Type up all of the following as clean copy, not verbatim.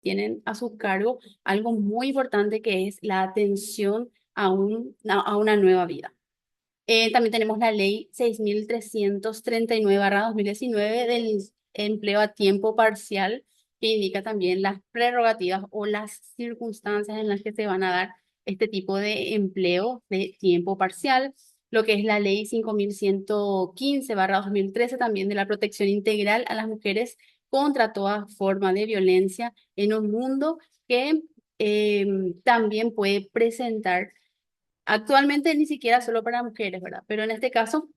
tienen a su cargo algo muy importante que es la atención a una nueva vida. También tenemos la ley 6339/2019 del empleo a tiempo parcial, que indica también las prerrogativas o las circunstancias en las que se van a dar este tipo de empleo de tiempo parcial. Lo que es la ley 5115/2013 también de la protección integral a las mujeres contra toda forma de violencia en un mundo que también puede presentar. Actualmente ni siquiera solo para mujeres, ¿verdad? Pero en este caso,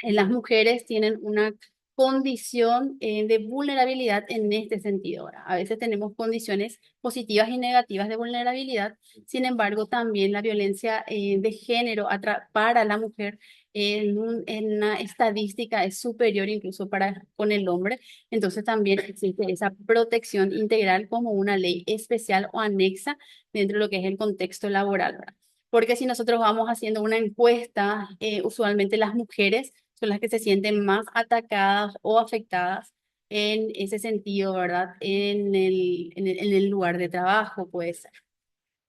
las mujeres tienen una condición de vulnerabilidad en este sentido, ¿verdad? A veces tenemos condiciones positivas y negativas de vulnerabilidad. Sin embargo, también la violencia de género para la mujer en una estadística es superior incluso para con el hombre. Entonces también existe esa protección integral como una ley especial o anexa dentro de lo que es el contexto laboral, ¿verdad? Porque si nosotros vamos haciendo una encuesta, usualmente las mujeres son las que se sienten más atacadas o afectadas en ese sentido, ¿verdad? En el lugar de trabajo, puede ser.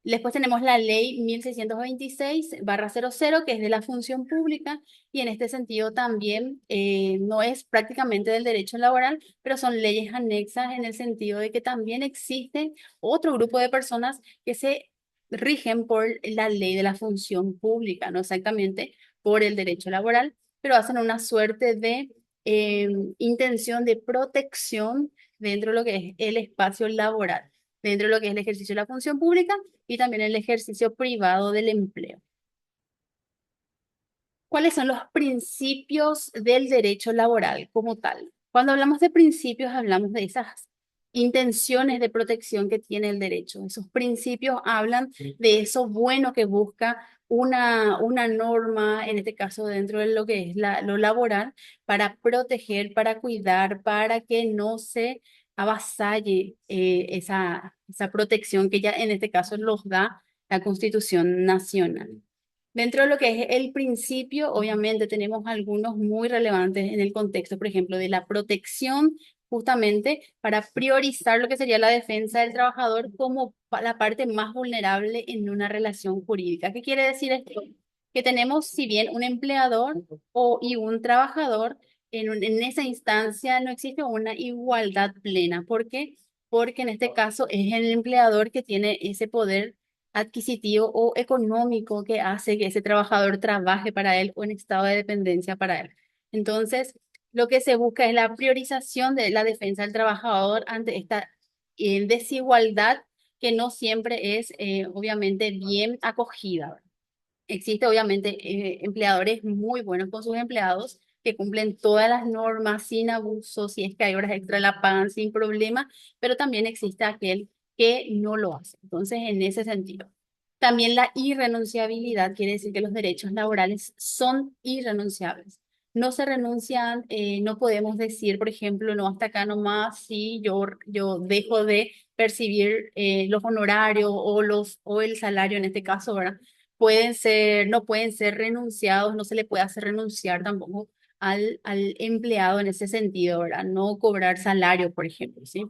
Después tenemos la ley 1626/00, que es de la función pública, y en este sentido también no es prácticamente del derecho laboral, pero son leyes anexas en el sentido de que también existe otro grupo de personas que se rigen por la ley de la función pública, no exactamente por el derecho laboral, pero hacen una suerte de eh, intención de protección dentro de lo que es el espacio laboral, dentro de lo que es el ejercicio de la función pública y también el ejercicio privado del empleo. ¿Cuáles son los principios del derecho laboral como tal? Cuando hablamos de principios, hablamos de esas intenciones de protección que tiene el derecho. Esos principios hablan de eso bueno que busca una norma, en este caso dentro de lo que es lo laboral, para proteger, para cuidar, para que no se avasalle esa protección que ya en este caso los da la Constitución Nacional. Dentro de lo que es el principio, obviamente tenemos algunos muy relevantes en el contexto, por ejemplo, de la protección, justamente para priorizar lo que sería la defensa del trabajador como la parte más vulnerable en una relación jurídica. ¿Qué quiere decir esto? Que tenemos, si bien un empleador y un trabajador, en esa instancia no existe una igualdad plena. ¿Por qué? Porque en este caso es el empleador que tiene ese poder adquisitivo o económico que hace que ese trabajador trabaje para él o en estado de dependencia para él. Entonces, lo que se busca es la priorización de la defensa del trabajador ante esta desigualdad que no siempre es, obviamente, bien acogida. Existe obviamente empleadores muy buenos con sus empleados que cumplen todas las normas sin abuso, si es que hay horas extra la pagan sin problema, pero también existe aquel que no lo hace. Entonces, en ese sentido. También la irrenunciabilidad quiere decir que los derechos laborales son irrenunciables. No se renuncian, no podemos decir, por ejemplo, no hasta acá nomás, si yo dejo de percibir los honorarios o el salario en este caso, ¿verdad? No pueden ser renunciados, no se le puede hacer renunciar tampoco al empleado en ese sentido, ¿verdad? No cobrar salario, por ejemplo, ¿sí?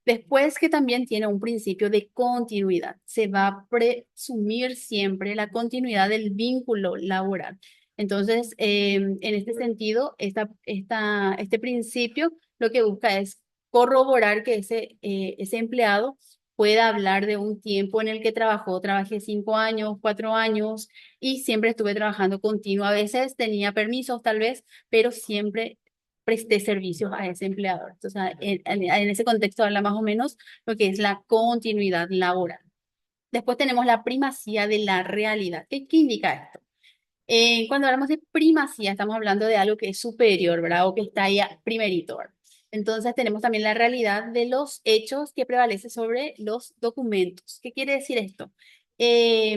Después que también tiene un principio de continuidad, se va a presumir siempre la continuidad del vínculo laboral. Entonces, en este sentido, este principio lo que busca es corroborar que ese empleado pueda hablar de un tiempo en el que trabajé 5 años, 4 años y siempre estuve trabajando continuo. A veces tenía permisos tal vez, pero siempre presté servicios a ese empleador. Entonces, en ese contexto habla más o menos lo que es la continuidad laboral. Después tenemos la primacía de la realidad. ¿Qué indica esto? Cuando hablamos de primacía, estamos hablando de algo que es superior, ¿verdad? O que está ahí primerito, ¿verdad? Entonces tenemos también la realidad de los hechos que prevalece sobre los documentos. ¿Qué quiere decir esto? Eh,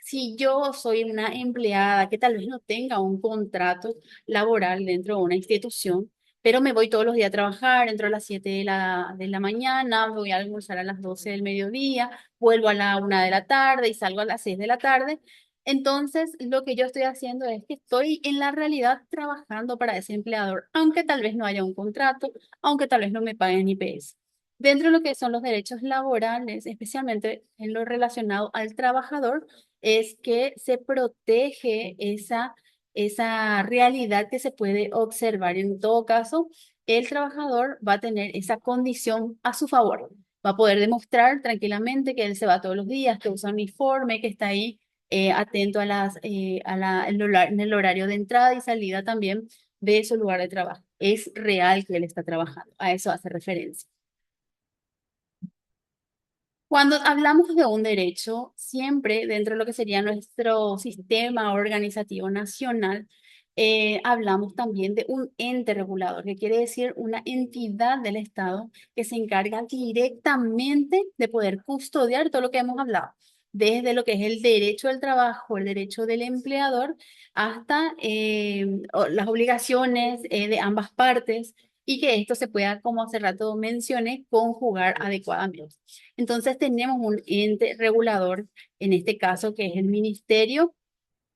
si yo soy una empleada que tal vez no tenga un contrato laboral dentro de una institución, pero me voy todos los días a trabajar, entro a las 7 de la mañana, voy a almorzar a las 12 del mediodía, vuelvo a la 1 de la tarde y salgo a las 6 de la tarde. Entonces, lo que yo estoy haciendo es que estoy en la realidad trabajando para ese empleador, aunque tal vez no haya un contrato, aunque tal vez no me paguen IPS. Dentro de lo que son los derechos laborales, especialmente en lo relacionado al trabajador, es que se protege esa realidad que se puede observar. En todo caso, el trabajador va a tener esa condición a su favor. Va a poder demostrar tranquilamente que él se va todos los días, que usa uniforme, que está ahí atento a en el horario de entrada y salida también de su lugar de trabajo. Es real que él está trabajando. A eso hace referencia. Cuando hablamos de un derecho, siempre dentro de lo que sería nuestro sistema organizativo nacional, hablamos también de un ente regulador, que quiere decir una entidad del Estado que se encarga directamente de poder custodiar todo lo que hemos hablado, desde lo que es el derecho del trabajo, el derecho del empleador, hasta las obligaciones de ambas partes y que esto se pueda, como hace rato mencioné, conjugar adecuadamente. Entonces tenemos un ente regulador, en este caso, que es el Ministerio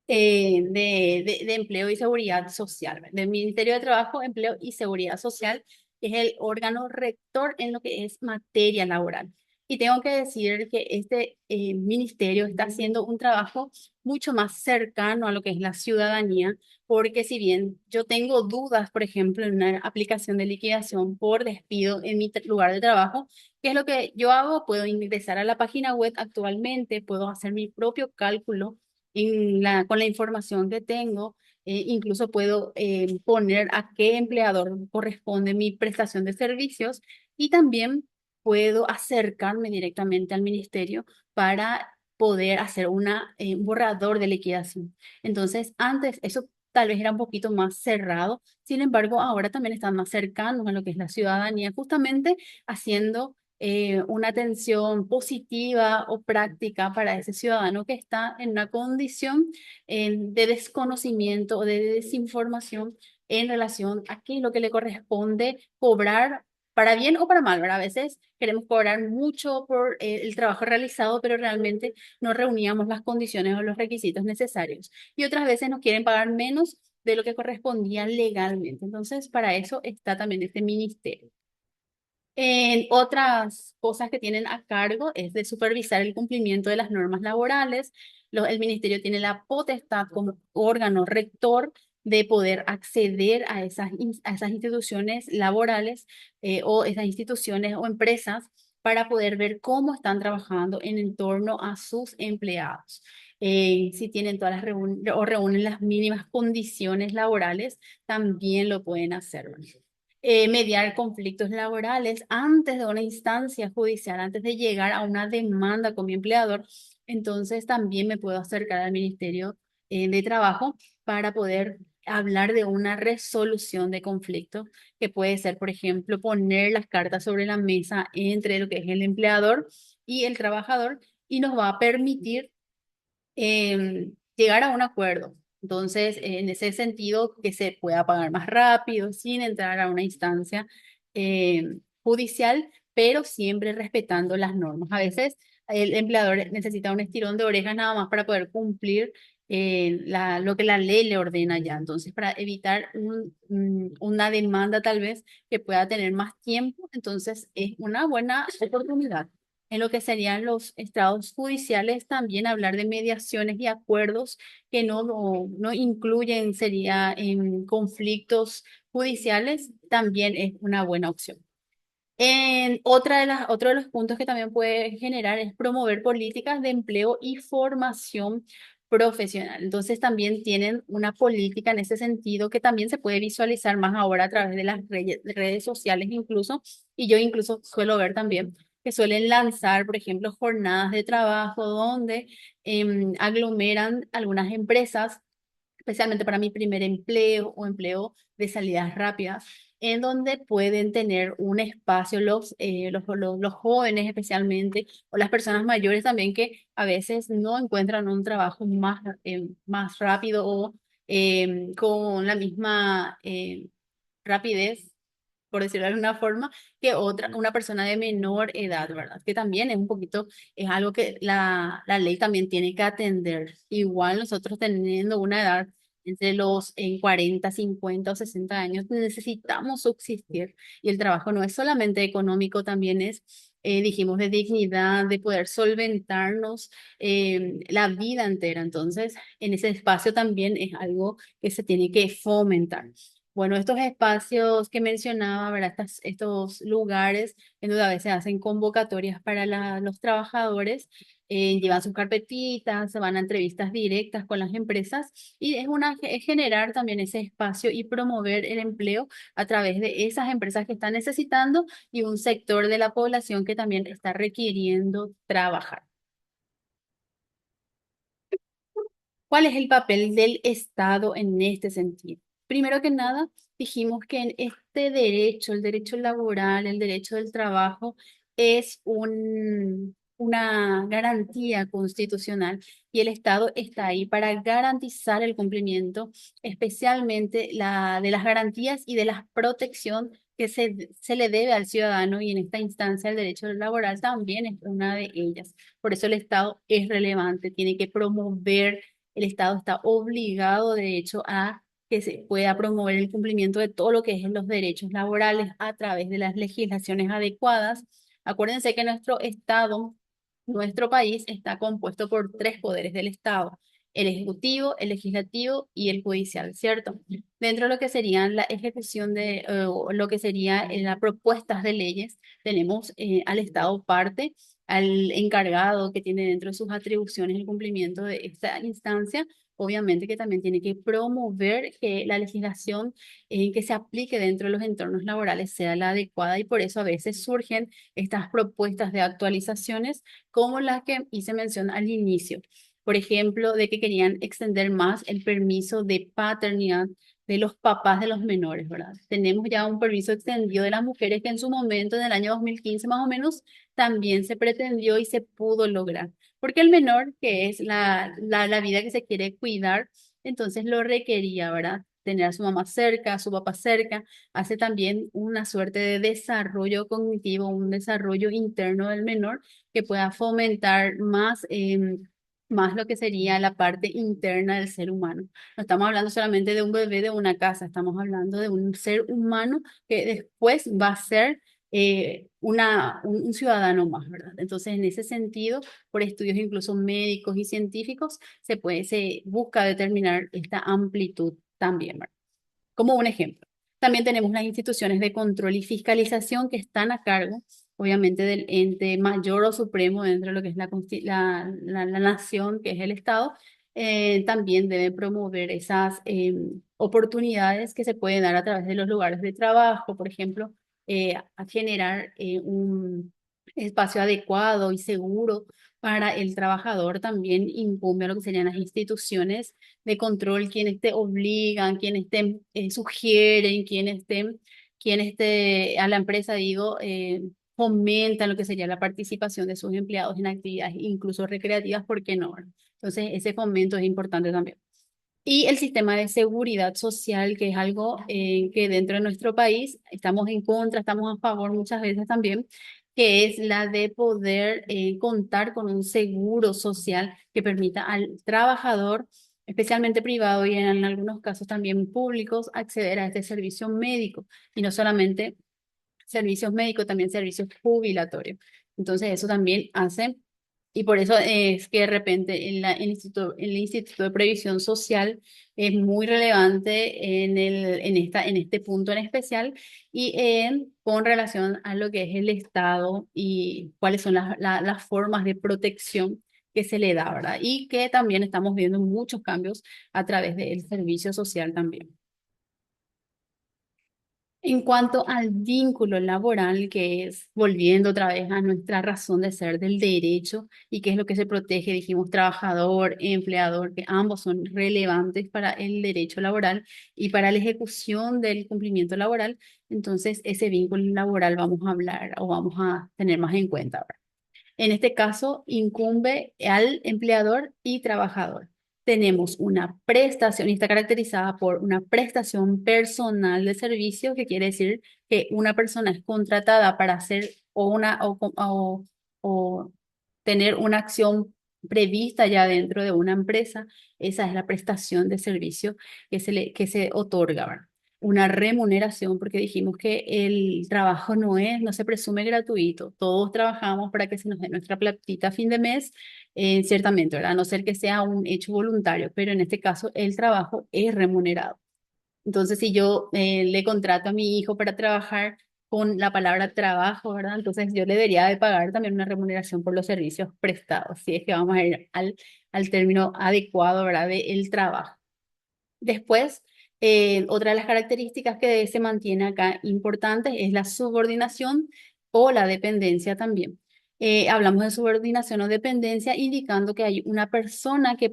de Empleo y Seguridad Social, del Ministerio de Trabajo, Empleo y Seguridad Social, que es el órgano rector en lo que es materia laboral. Y tengo que decir que este ministerio está haciendo un trabajo mucho más cercano a lo que es la ciudadanía, porque si bien yo tengo dudas, por ejemplo, en una aplicación de liquidación por despido en mi lugar de trabajo, ¿qué es lo que yo hago? Puedo ingresar a la página web actualmente, puedo hacer mi propio cálculo con la información que tengo, incluso puedo poner a qué empleador corresponde mi prestación de servicios y también puedo acercarme directamente al ministerio para poder hacer un borrador de liquidación. Entonces, antes eso tal vez era un poquito más cerrado, sin embargo, ahora también están más cercanos a lo que es la ciudadanía, justamente haciendo una atención positiva o práctica para ese ciudadano que está en una condición de desconocimiento o de desinformación en relación a qué es lo que le corresponde cobrar para bien o para mal, ¿verdad? A veces queremos cobrar mucho por el trabajo realizado, pero realmente no reuníamos las condiciones o los requisitos necesarios. Y otras veces nos quieren pagar menos de lo que correspondía legalmente. Entonces, para eso está también este ministerio. En otras cosas que tienen a cargo es de supervisar el cumplimiento de las normas laborales. El ministerio tiene la potestad como órgano rector de poder acceder a a esas instituciones laborales o esas instituciones o empresas para poder ver cómo están trabajando en torno a sus empleados. Si tienen todas o reúnen las mínimas condiciones laborales, también lo pueden hacer. Mediar conflictos laborales antes de una instancia judicial, antes de llegar a una demanda con mi empleador. Entonces también me puedo acercar al Ministerio de Trabajo para poder hablar de una resolución de conflicto, que puede ser, por ejemplo, poner las cartas sobre la mesa entre lo que es el empleador y el trabajador y nos va a permitir llegar a un acuerdo. Entonces, en ese sentido, que se pueda pagar más rápido, sin entrar a una instancia judicial, pero siempre respetando las normas. A veces el empleador necesita un estirón de orejas nada más para poder cumplir lo que la ley le ordena ya. Entonces, para evitar una demanda tal vez que pueda tener más tiempo, entonces es una buena oportunidad. En lo que serían los estados judiciales, también hablar de mediaciones y acuerdos que no incluyen, sería en conflictos judiciales, también es una buena opción. Otro de los puntos que también puede generar es promover políticas de empleo y formación profesional. Entonces también tienen una política en ese sentido que también se puede visualizar más ahora a través de las redes sociales incluso, y yo incluso suelo ver también que suelen lanzar, por ejemplo, jornadas de trabajo donde aglomeran algunas empresas especialmente para mi primer empleo o empleo de salidas rápidas, en donde pueden tener un espacio los jóvenes especialmente, o las personas mayores también que a veces no encuentran un trabajo más rápido o con la misma rapidez, por decirlo de alguna forma, que una persona de menor edad, ¿verdad? Que también es un poquito, es algo que la ley también tiene que atender. Igual nosotros teniendo una edad entre los 40, 50 o 60 años, necesitamos subsistir y el trabajo no es solamente económico, también es, dijimos, de dignidad, de poder solventarnos la vida entera. Entonces, en ese espacio también es algo que se tiene que fomentar. Bueno, estos espacios que mencionaba, ¿verdad? Estos lugares en donde a veces hacen convocatorias para los trabajadores, llevan sus carpetitas, se van a entrevistas directas con las empresas y es generar también ese espacio y promover el empleo a través de esas empresas que están necesitando y un sector de la población que también está requiriendo trabajar. ¿Cuál es el papel del Estado en este sentido? Primero que nada, dijimos que en este derecho, el derecho laboral, el derecho del trabajo, es una garantía constitucional y el Estado está ahí para garantizar el cumplimiento, especialmente de las garantías y de la protección que se le debe al ciudadano y en esta instancia el derecho laboral también es una de ellas. Por eso el Estado es relevante, tiene que promover, el Estado está obligado, de hecho, a que se pueda promover el cumplimiento de todo lo que es los derechos laborales a través de las legislaciones adecuadas. Acuérdense que nuestro Estado, nuestro país está compuesto por tres poderes del Estado: el ejecutivo, el legislativo y el judicial, ¿cierto? Dentro de lo que serían la ejecución o lo que sería las propuestas de leyes, tenemos al Estado parte, al encargado que tiene dentro de sus atribuciones el cumplimiento de esta instancia. Obviamente que también tiene que promover que la legislación que se aplique dentro de los entornos laborales sea la adecuada y por eso a veces surgen estas propuestas de actualizaciones como las que hice mención al inicio. Por ejemplo, de que querían extender más el permiso de paternidad de los papás de los menores, ¿verdad? Tenemos ya un permiso extendido de las mujeres que en su momento, en el año 2015 más o menos, también se pretendió y se pudo lograr. Porque el menor, que es la vida que se quiere cuidar, entonces lo requería, ¿verdad? Tener a su mamá cerca, a su papá cerca, hace también una suerte de desarrollo cognitivo, un desarrollo interno del menor que pueda fomentar más lo que sería la parte interna del ser humano. No estamos hablando solamente de un bebé de una casa, estamos hablando de un ser humano que después va a ser un ciudadano más, ¿verdad? Entonces, en ese sentido, por estudios incluso médicos y científicos, se busca determinar esta amplitud también, ¿verdad? Como un ejemplo. También tenemos las instituciones de control y fiscalización que están a cargo, obviamente, del ente mayor o supremo dentro de lo que es la nación, que es el Estado. También deben promover esas oportunidades que se pueden dar a través de los lugares de trabajo, por ejemplo, a generar un espacio adecuado y seguro para el trabajador. También incumbe a lo que serían las instituciones de control, quienes te obligan, quienes te sugieren, a la empresa, digo, fomentan lo que sería la participación de sus empleados en actividades incluso recreativas, ¿por qué no? Entonces, ese fomento es importante también. Y el sistema de seguridad social, que es algo que dentro de nuestro país estamos en contra, estamos a favor muchas veces también, que es la de poder contar con un seguro social que permita al trabajador, especialmente privado y en algunos casos también públicos, acceder a este servicio médico. Y no solamente servicios médicos, también servicios jubilatorios. Entonces, eso también hace, y por eso es que de repente el Instituto de Previsión Social es muy relevante en este punto en especial y con relación a lo que es el Estado y cuáles son las formas de protección que se le da, ¿verdad? Y que también estamos viendo muchos cambios a través del servicio social también. En cuanto al vínculo laboral, que es volviendo otra vez a nuestra razón de ser del derecho y qué es lo que se protege, dijimos trabajador, empleador, que ambos son relevantes para el derecho laboral y para la ejecución del cumplimiento laboral, entonces ese vínculo laboral vamos a hablar o vamos a tener más en cuenta ahora. En este caso, incumbe al empleador y trabajador. Tenemos una prestación y está caracterizada por una prestación personal de servicio, que quiere decir que una persona es contratada para hacer o tener una acción prevista ya dentro de una empresa, esa es la prestación de servicio que se otorga, ¿verdad? Una remuneración, porque dijimos que el trabajo no se presume gratuito. Todos trabajamos para que se nos dé nuestra platita a fin de mes, ciertamente, ¿verdad? A no ser que sea un hecho voluntario, pero en este caso el trabajo es remunerado. Entonces, si yo le contrato a mi hijo para trabajar con la palabra trabajo, ¿verdad? Entonces yo le debería de pagar también una remuneración por los servicios prestados, si es que vamos a ir al término adecuado, ¿verdad? De el trabajo. Después, otra de las características que se mantiene acá importantes es la subordinación o la dependencia también. Hablamos de subordinación o dependencia indicando que hay una persona que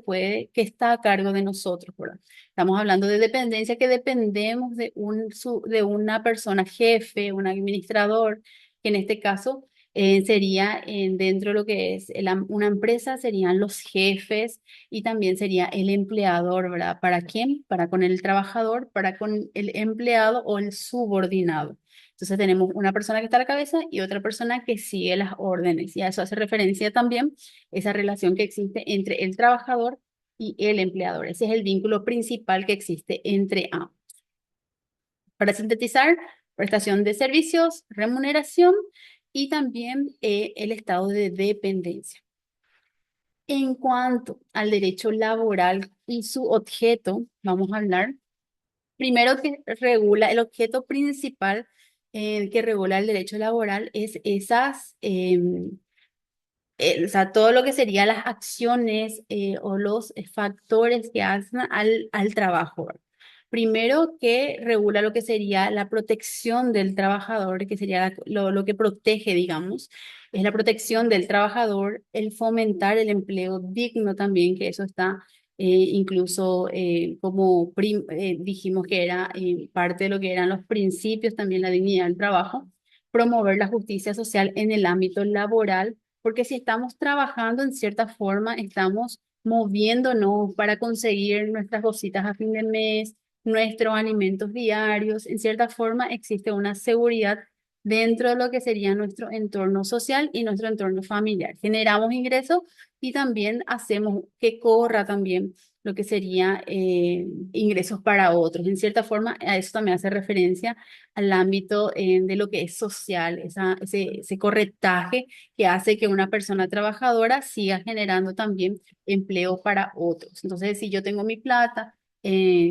está a cargo de nosotros, ¿verdad? Estamos hablando de dependencia, que dependemos de una persona jefe, un administrador, que en este caso sería dentro de lo que es una empresa, serían los jefes y también sería el empleador, ¿verdad? ¿Para quién? Para con el trabajador, para con el empleado o el subordinado. Entonces tenemos una persona que está a la cabeza y otra persona que sigue las órdenes. Y a eso hace referencia también esa relación que existe entre el trabajador y el empleador. Ese es el vínculo principal que existe entre ambos. Para sintetizar, prestación de servicios, remuneración y también el estado de dependencia. En cuanto al derecho laboral y su objeto, vamos a hablar primero que regula, el objeto principal que regula el derecho laboral es o sea, todo lo que serían las acciones o los factores que hacen al trabajo, ¿verdad? Primero que regula lo que sería la protección del trabajador, que sería lo que protege, digamos, es la protección del trabajador, el fomentar el empleo digno también, que eso está incluso dijimos que era parte de lo que eran los principios, también la dignidad del trabajo, promover la justicia social en el ámbito laboral porque si estamos trabajando en cierta forma, estamos moviéndonos para conseguir nuestras cositas a fin de mes, nuestros alimentos diarios. En cierta forma, existe una seguridad dentro de lo que sería nuestro entorno social y nuestro entorno familiar. Generamos ingresos y también hacemos que corra también lo que sería ingresos para otros. En cierta forma, a eso también hace referencia al ámbito de lo que es social, ese corretaje que hace que una persona trabajadora siga generando también empleo para otros. Entonces, si yo tengo mi plata,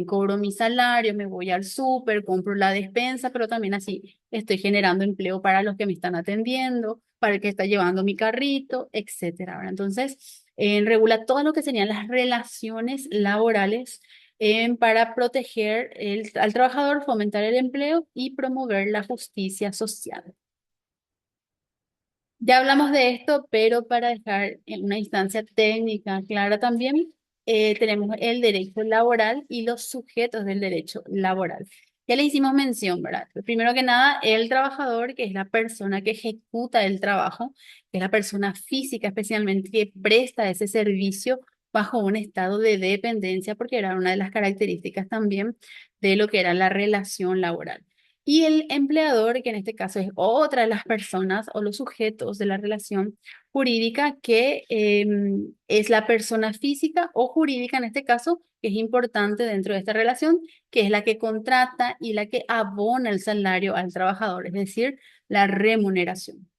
cobro mi salario, me voy al súper, compro la despensa, pero también así estoy generando empleo para los que me están atendiendo, para el que está llevando mi carrito, etcétera, ¿verdad? Entonces, regula todo lo que serían las relaciones laborales para proteger al trabajador, fomentar el empleo y promover la justicia social. Ya hablamos de esto, pero para dejar en una instancia técnica clara también, tenemos el derecho laboral y los sujetos del derecho laboral. Ya le hicimos mención, ¿verdad? Primero que nada, el trabajador, que es la persona que ejecuta el trabajo, que es la persona física especialmente que presta ese servicio bajo un estado de dependencia, porque era una de las características también de lo que era la relación laboral. Y el empleador, que en este caso es otra de las personas o los sujetos de la relación jurídica, que es la persona física o jurídica en este caso, que es importante dentro de esta relación, que es la que contrata y la que abona el salario al trabajador, es decir, la remuneración.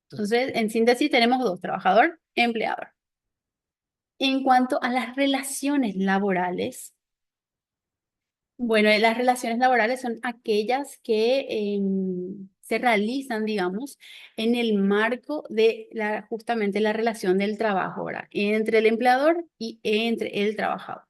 Entonces, en síntesis, tenemos dos, trabajador, empleador. En cuanto a las relaciones laborales, bueno, las relaciones laborales son aquellas que se realizan, digamos, en el marco de justamente la relación del trabajo, ¿verdad? Entre el empleador y entre el trabajador.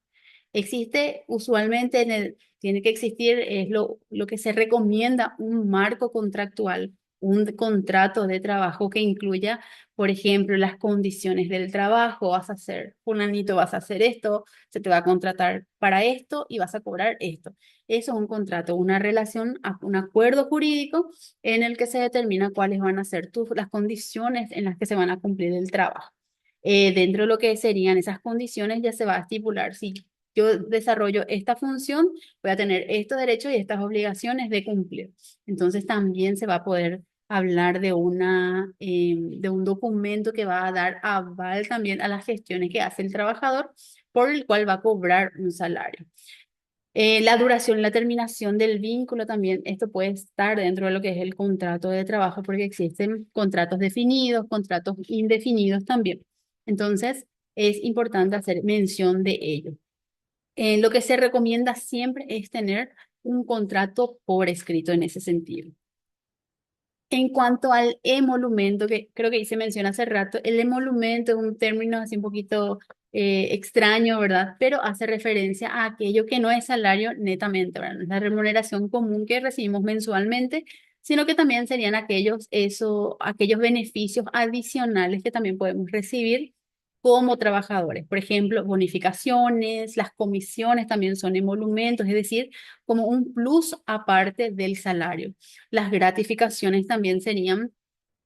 Existe usualmente, tiene que existir, es lo que se recomienda, un marco contractual, un contrato de trabajo que incluya, por ejemplo, las condiciones del trabajo, vas a hacer, fulanito, vas a hacer esto, se te va a contratar para esto y vas a cobrar esto. Eso es un contrato, una relación, un acuerdo jurídico en el que se determina cuáles van a ser las condiciones en las que se van a cumplir el trabajo. Dentro de lo que serían esas condiciones ya se va a estipular si yo desarrollo esta función, voy a tener estos derechos y estas obligaciones de cumplir. Entonces también se va a poder hablar de un documento que va a dar aval también a las gestiones que hace el trabajador, por el cual va a cobrar un salario. La duración, la terminación del vínculo también, esto puede estar dentro de lo que es el contrato de trabajo, porque existen contratos definidos, contratos indefinidos también. Entonces, es importante hacer mención de ello. Lo que se recomienda siempre es tener un contrato por escrito en ese sentido. En cuanto al emolumento, que creo que hice mención hace rato, el emolumento es un término así un poquito extraño, ¿verdad? Pero hace referencia a aquello que no es salario netamente, ¿verdad? No es la remuneración común que recibimos mensualmente, sino que también serían aquellos beneficios adicionales que también podemos recibir como trabajadores. Por ejemplo, bonificaciones, las comisiones también son emolumentos, es decir, como un plus aparte del salario. Las gratificaciones también serían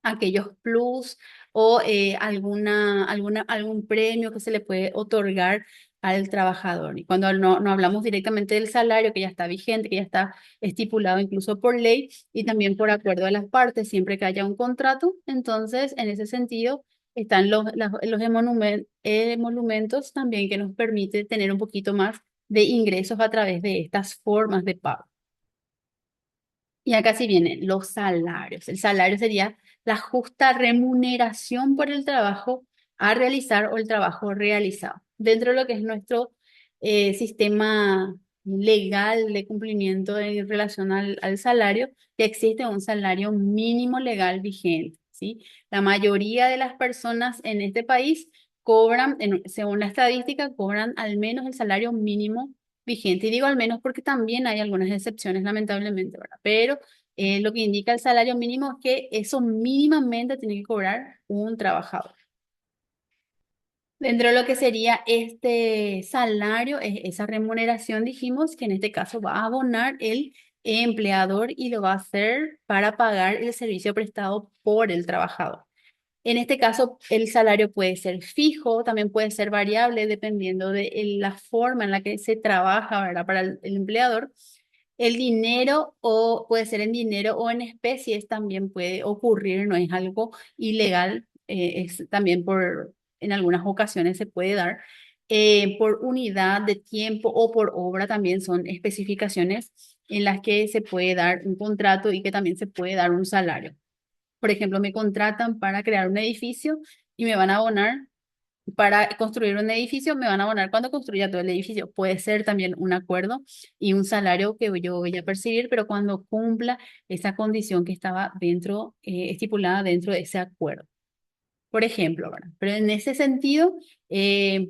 aquellos plus o algún premio que se le puede otorgar al trabajador. Y cuando no hablamos directamente del salario que ya está vigente, que ya está estipulado incluso por ley y también por acuerdo de las partes, siempre que haya un contrato, entonces en ese sentido están los emolumentos también que nos permite tener un poquito más de ingresos a través de estas formas de pago. Y acá sí vienen los salarios. El salario sería la justa remuneración por el trabajo a realizar o el trabajo realizado. Dentro de lo que es nuestro sistema legal de cumplimiento en relación al salario, que existe un salario mínimo legal vigente, ¿sí? La mayoría de las personas en este país cobran, según la estadística, cobran al menos el salario mínimo vigente. Y digo al menos porque también hay algunas excepciones, lamentablemente, ¿verdad? Pero lo que indica el salario mínimo es que eso mínimamente tiene que cobrar un trabajador. Dentro de lo que sería este salario, esa remuneración, dijimos que en este caso va a abonar el empleador y lo va a hacer para pagar el servicio prestado por el trabajador. En este caso, el salario puede ser fijo, también puede ser variable dependiendo de la forma en la que se trabaja, ¿verdad? Para el empleador. El dinero o puede ser en dinero o en especies también puede ocurrir, no es algo ilegal, es también en algunas ocasiones se puede dar. Por unidad de tiempo o por obra también son especificaciones en las que se puede dar un contrato y que también se puede dar un salario. Por ejemplo, me contratan para crear un edificio y me van a abonar para construir un edificio, me van a abonar cuando construya todo el edificio. Puede ser también un acuerdo y un salario que yo voy a percibir, pero cuando cumpla esa condición que estaba dentro, estipulada dentro de ese acuerdo. Por ejemplo, ¿verdad? Pero en ese sentido,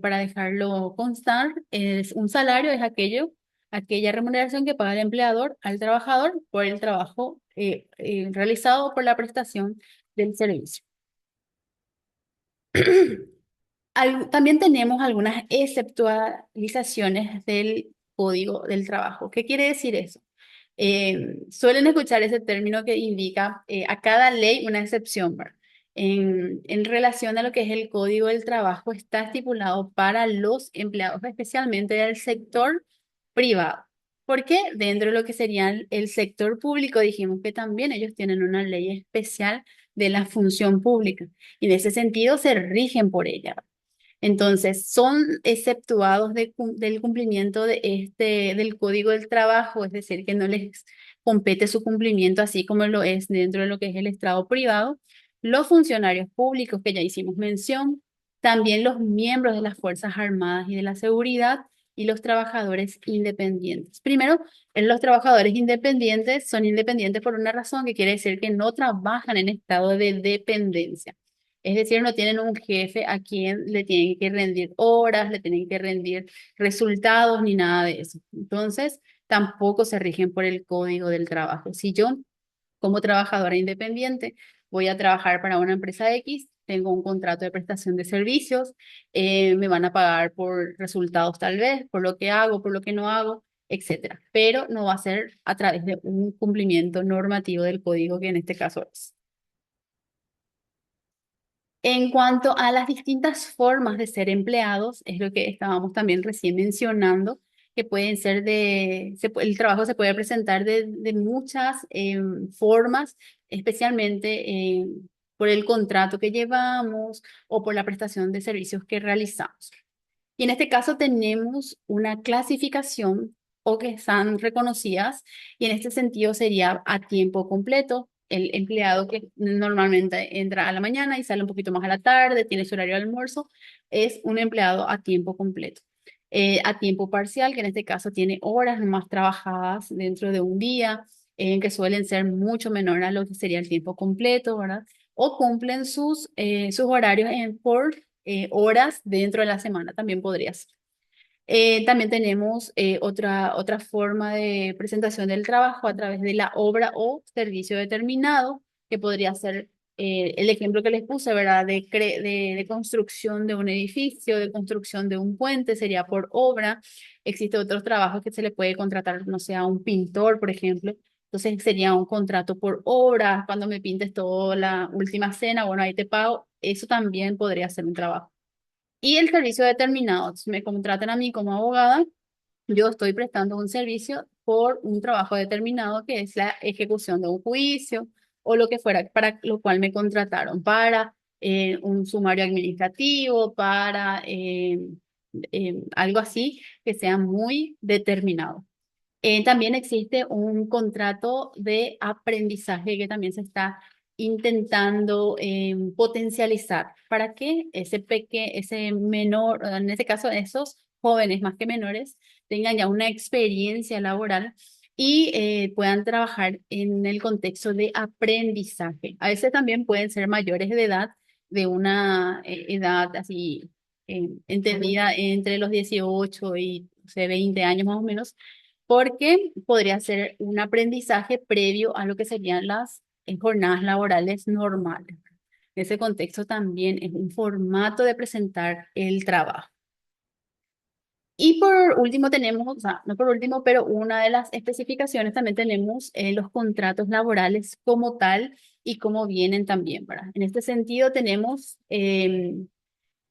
para dejarlo constar, es un salario es aquella remuneración que paga el empleador al trabajador por el trabajo realizado por la prestación del servicio. También tenemos algunas exceptualizaciones del Código del Trabajo. ¿Qué quiere decir eso? Suelen escuchar ese término que indica a cada ley una excepción, ¿verdad? En relación a lo que es el Código del Trabajo, está estipulado para los empleados, especialmente del sector privado. Porque dentro de lo que sería el sector público, dijimos que también ellos tienen una ley especial de la función pública y en ese sentido se rigen por ella. Entonces, son exceptuados del cumplimiento del Código del Trabajo, es decir, que no les compete su cumplimiento así como lo es dentro de lo que es el estrado privado, los funcionarios públicos que ya hicimos mención, también los miembros de las Fuerzas Armadas y de la Seguridad y los trabajadores independientes. Primero, los trabajadores independientes son independientes por una razón que quiere decir que no trabajan en estado de dependencia. Es decir, no tienen un jefe a quien le tienen que rendir horas, le tienen que rendir resultados ni nada de eso. Entonces, tampoco se rigen por el código del trabajo. Si yo, como trabajadora independiente, voy a trabajar para una empresa X, tengo un contrato de prestación de servicios, me van a pagar por resultados tal vez, por lo que hago, por lo que no hago, etcétera. Pero no va a ser a través de un cumplimiento normativo del código que en este caso es. En cuanto a las distintas formas de ser empleados, es lo que estábamos también recién mencionando, que pueden ser el trabajo se puede presentar de muchas formas, especialmente por el contrato que llevamos o por la prestación de servicios que realizamos. Y en este caso tenemos una clasificación o que están reconocidas y en este sentido sería a tiempo completo. El empleado que normalmente entra a la mañana y sale un poquito más a la tarde, tiene su horario de almuerzo, es un empleado a tiempo completo. A tiempo parcial, que en este caso tiene horas más trabajadas dentro de un día, que suelen ser mucho menores a lo que sería el tiempo completo, ¿verdad? O cumplen sus horarios por horas dentro de la semana, también podría ser. También tenemos otra forma de presentación del trabajo a través de la obra o servicio determinado, que podría ser el ejemplo que les puse, ¿verdad? De construcción de un edificio, de construcción de un puente, sería por obra. Existen otros trabajos que se le puede contratar, no sé, a un pintor, por ejemplo. Entonces sería un contrato por obra. Cuando me pintes toda la última cena, bueno, ahí te pago. Eso también podría ser un trabajo. Y el servicio determinado, si me contratan a mí como abogada, yo estoy prestando un servicio por un trabajo determinado que es la ejecución de un juicio o lo que fuera, para lo cual me contrataron, para un sumario administrativo, para algo así que sea muy determinado. También existe un contrato de aprendizaje que también se está intentando potencializar para que ese menor, en este caso esos jóvenes más que menores, tengan ya una experiencia laboral y puedan trabajar en el contexto de aprendizaje. A veces también pueden ser mayores de edad, de una edad así entendida entre los 18 y o sea, 20 años más o menos porque podría ser un aprendizaje previo a lo que serían las jornadas laborales normales. En ese contexto también es un formato de presentar el trabajo. Y por último tenemos, o sea, no por último, pero una de las especificaciones también tenemos los contratos laborales como tal y cómo vienen también, ¿verdad? En este sentido tenemos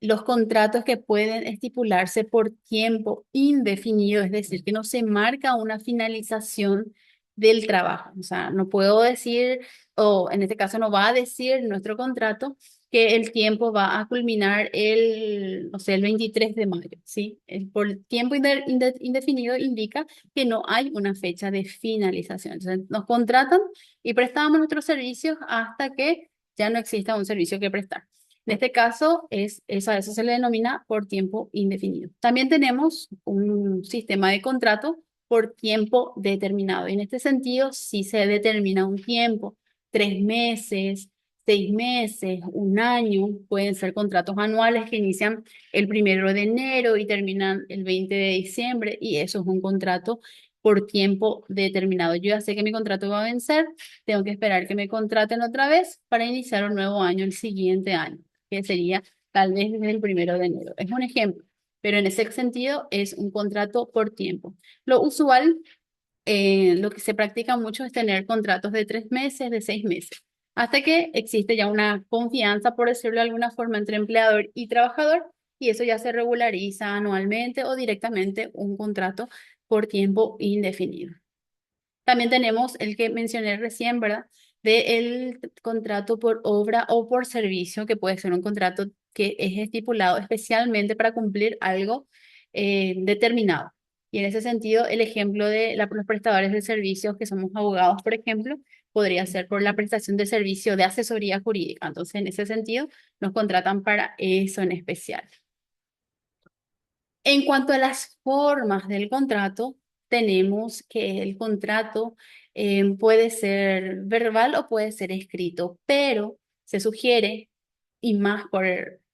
los contratos que pueden estipularse por tiempo indefinido, es decir, que no se marca una finalización del trabajo. O sea, no puedo decir, o en este caso no va a decir nuestro contrato que el tiempo va a culminar no sé, el 23 de mayo, ¿sí? Por tiempo indefinido indica que no hay una fecha de finalización. Entonces, nos contratan y prestamos nuestros servicios hasta que ya no exista un servicio que prestar. En este caso, a eso se le denomina por tiempo indefinido. También tenemos un sistema de contrato por tiempo determinado. Y en este sentido, sí se determina un tiempo, 3 meses, 6 meses, un año, pueden ser contratos anuales que inician el 1 de enero y terminan el 20 de diciembre, y eso es un contrato por tiempo determinado. Yo ya sé que mi contrato va a vencer, tengo que esperar que me contraten otra vez para iniciar un nuevo año el siguiente año que sería tal vez desde el 1 de enero. Es un ejemplo, pero en ese sentido es un contrato por tiempo. Lo usual, lo que se practica mucho es tener contratos de 3 meses, de 6 meses, hasta que existe ya una confianza, por decirlo de alguna forma, entre empleador y trabajador, y eso ya se regulariza anualmente o directamente un contrato por tiempo indefinido. También tenemos el que mencioné recién, ¿verdad? De el contrato por obra o por servicio, que puede ser un contrato que es estipulado especialmente para cumplir algo determinado. Y en ese sentido, el ejemplo de los prestadores de servicios, que somos abogados, por ejemplo, podría ser por la prestación de servicio de asesoría jurídica. Entonces, en ese sentido, nos contratan para eso en especial. En cuanto a las formas del contrato, tenemos que el contrato puede ser verbal o puede ser escrito, pero se sugiere, y más por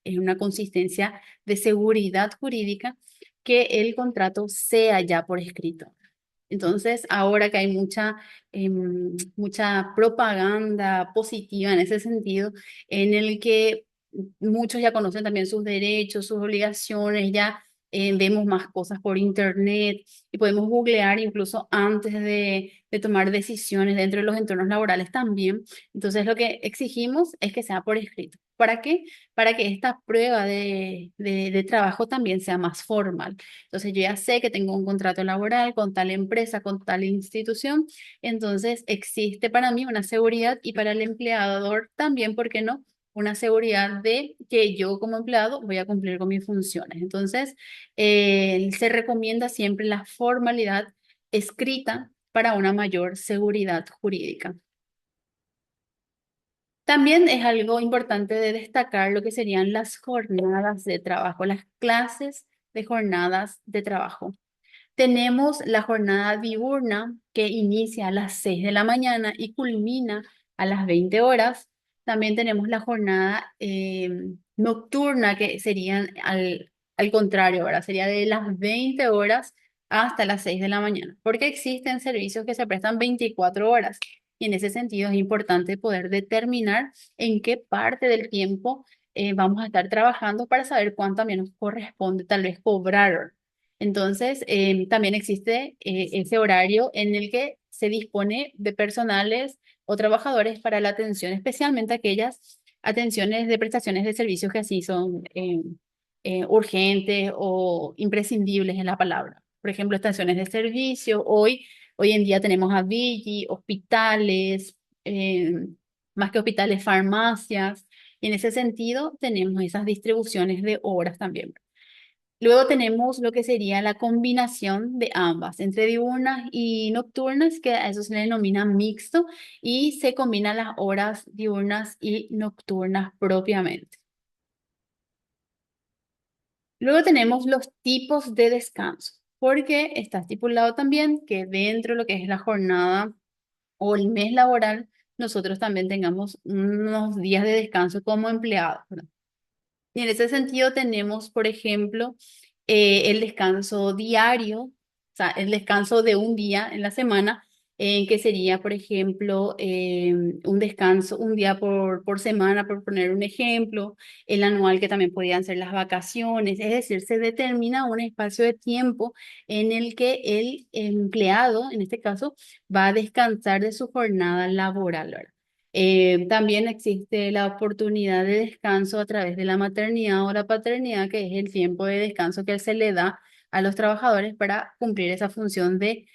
una consistencia de seguridad jurídica, que el contrato sea ya por escrito. Entonces, ahora que hay mucha propaganda positiva en ese sentido, en el que muchos ya conocen también sus derechos, sus obligaciones, ya vemos más cosas por internet y podemos googlear incluso antes de tomar decisiones dentro de los entornos laborales también. Entonces, lo que exigimos es que sea por escrito. ¿Para qué? Para que esta prueba de trabajo también sea más formal. Entonces, yo ya sé que tengo un contrato laboral con tal empresa, con tal institución. Entonces, existe para mí una seguridad y para el empleador también, ¿por qué no? Una seguridad de que yo como empleado voy a cumplir con mis funciones. Entonces, se recomienda siempre la formalidad escrita para una mayor seguridad jurídica. También es algo importante de destacar lo que serían las jornadas de trabajo, las clases de jornadas de trabajo. Tenemos la jornada diurna que inicia a las 6 de la mañana y culmina a las 20 horas. También tenemos la jornada nocturna que serían al contrario, ¿verdad? Sería de las 20 horas hasta las 6 de la mañana, porque existen servicios que se prestan 24 horas. Y en ese sentido es importante poder determinar en qué parte del tiempo vamos a estar trabajando para saber cuánto también nos corresponde tal vez cobrar. Entonces, también existe ese horario en el que se dispone de personales o trabajadores para la atención, especialmente aquellas atenciones de prestaciones de servicios que así son urgentes o imprescindibles en la palabra. Por ejemplo, estaciones de servicio. Hoy en día tenemos a Vigi, hospitales, más que hospitales, farmacias. Y en ese sentido, tenemos esas distribuciones de horas también. Luego tenemos lo que sería la combinación de ambas, entre diurnas y nocturnas, que a eso se le denomina mixto, y se combinan las horas diurnas y nocturnas propiamente. Luego tenemos los tipos de descanso, porque está estipulado también que dentro de lo que es la jornada o el mes laboral, nosotros también tengamos unos días de descanso como empleados, ¿verdad? Y en ese sentido tenemos, por ejemplo, el descanso diario, o sea, el descanso de un día en la semana, que sería, por ejemplo, un descanso, un día por semana, por poner un ejemplo, el anual que también podían ser las vacaciones, es decir, se determina un espacio de tiempo en el que el empleado, en este caso, va a descansar de su jornada laboral, ¿verdad? También existe la oportunidad de descanso a través de la maternidad o la paternidad, que es el tiempo de descanso que se le da a los trabajadores para cumplir esa función de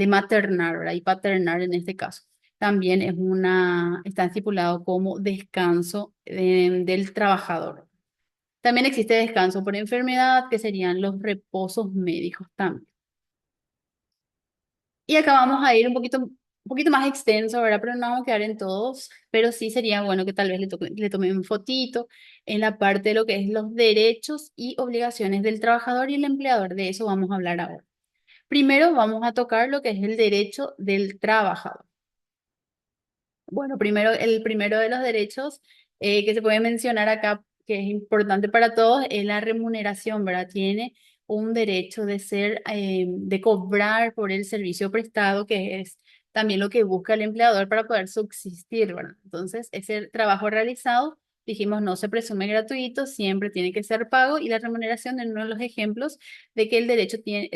maternar, ¿verdad? Y paternar en este caso. También está estipulado como descanso del trabajador. También existe descanso por enfermedad, que serían los reposos médicos también. Y acá vamos a ir un poquito más extenso, ¿verdad? Pero no vamos a quedar en todos, pero sí sería bueno que tal vez le tome un fotito en la parte de lo que es los derechos y obligaciones del trabajador y el empleador. De eso vamos a hablar ahora. Primero vamos a tocar lo que es el derecho del trabajador. Bueno, primero, el primero de los derechos que se puede mencionar acá, que es importante para todos, es la remuneración, ¿verdad? Tiene un derecho de de cobrar por el servicio prestado, que es también lo que busca el empleador para poder subsistir, ¿verdad? Entonces, ese trabajo realizado, dijimos, no se presume gratuito, siempre tiene que ser pago y la remuneración es uno de los ejemplos de que el derecho tiene,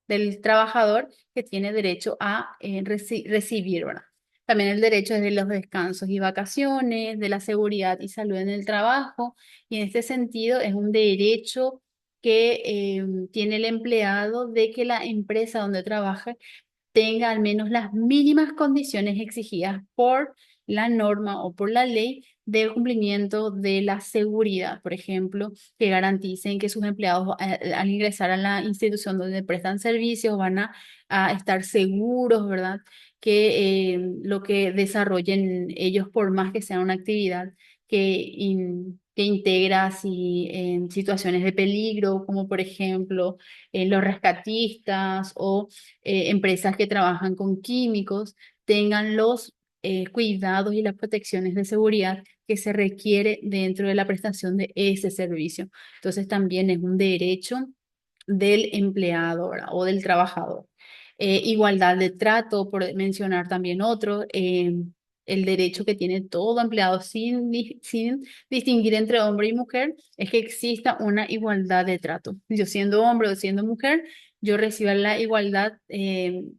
del trabajador que tiene derecho a recibir, ¿verdad? También el derecho es de los descansos y vacaciones, de la seguridad y salud en el trabajo. Y en este sentido es un derecho que tiene el empleado de que la empresa donde trabaja tenga al menos las mínimas condiciones exigidas por la norma o por la ley de cumplimiento de la seguridad, por ejemplo, que garanticen que sus empleados al ingresar a la institución donde prestan servicios van a estar seguros, ¿verdad? Que lo que desarrollen ellos, por más que sea una actividad que integra así, en situaciones de peligro, como por ejemplo los rescatistas o empresas que trabajan con químicos tengan los cuidados y las protecciones de seguridad que se requiere dentro de la prestación de ese servicio. Entonces también es un derecho del empleado, ¿verdad? O del trabajador. Igualdad de trato, por mencionar también otro. el derecho que tiene todo empleado sin distinguir entre hombre y mujer es que exista una igualdad de trato. Yo siendo hombre o siendo mujer, yo reciba la igualdad del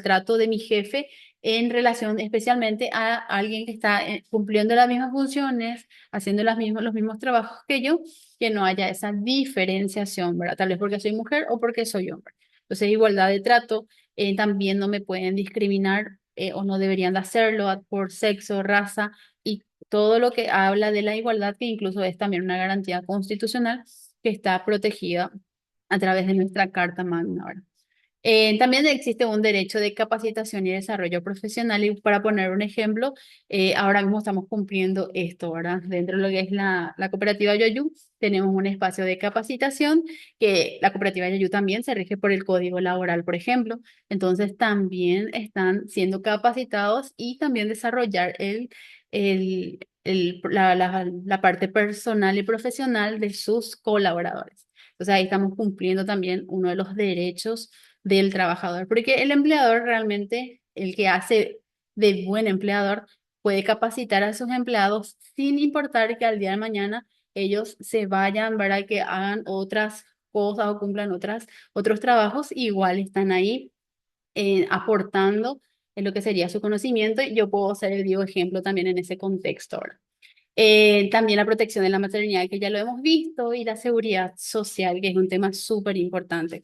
trato de mi jefe en relación especialmente a alguien que está cumpliendo las mismas funciones, haciendo los mismos trabajos que yo, que no haya esa diferenciación, ¿verdad? Tal vez porque soy mujer o porque soy hombre. Entonces, igualdad de trato, también no me pueden discriminar o no deberían de hacerlo por sexo, raza y todo lo que habla de la igualdad, que incluso es también una garantía constitucional que está protegida a través de nuestra Carta Magna, ¿verdad? También existe un derecho de capacitación y desarrollo profesional y para poner un ejemplo, ahora mismo estamos cumpliendo esto, ¿verdad? Dentro de lo que es la cooperativa Yoyu, tenemos un espacio de capacitación que la cooperativa Yoyu también se rige por el código laboral, por ejemplo. Entonces también están siendo capacitados y también desarrollar la parte personal y profesional de sus colaboradores. Entonces ahí estamos cumpliendo también uno de los derechos del trabajador, porque el empleador realmente, el que hace de buen empleador, puede capacitar a sus empleados sin importar que al día de mañana ellos se vayan, ¿verdad? Que hagan otras cosas o cumplan otros trabajos, igual están ahí aportando en lo que sería su conocimiento y yo puedo ser el vivo ejemplo también en ese contexto, ¿verdad? También la protección de la maternidad, que ya lo hemos visto, y la seguridad social, que es un tema súper importante.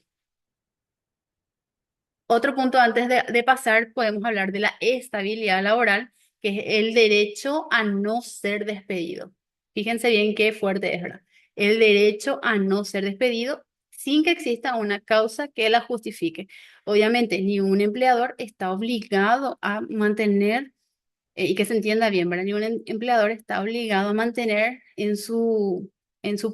Otro punto antes de pasar, podemos hablar de la estabilidad laboral, que es el derecho a no ser despedido. Fíjense bien qué fuerte es, ¿verdad? El derecho a no ser despedido sin que exista una causa que la justifique. Obviamente, ni un empleador está obligado a mantener y que se entienda bien, ¿verdad? Ni un empleador está obligado a mantener en su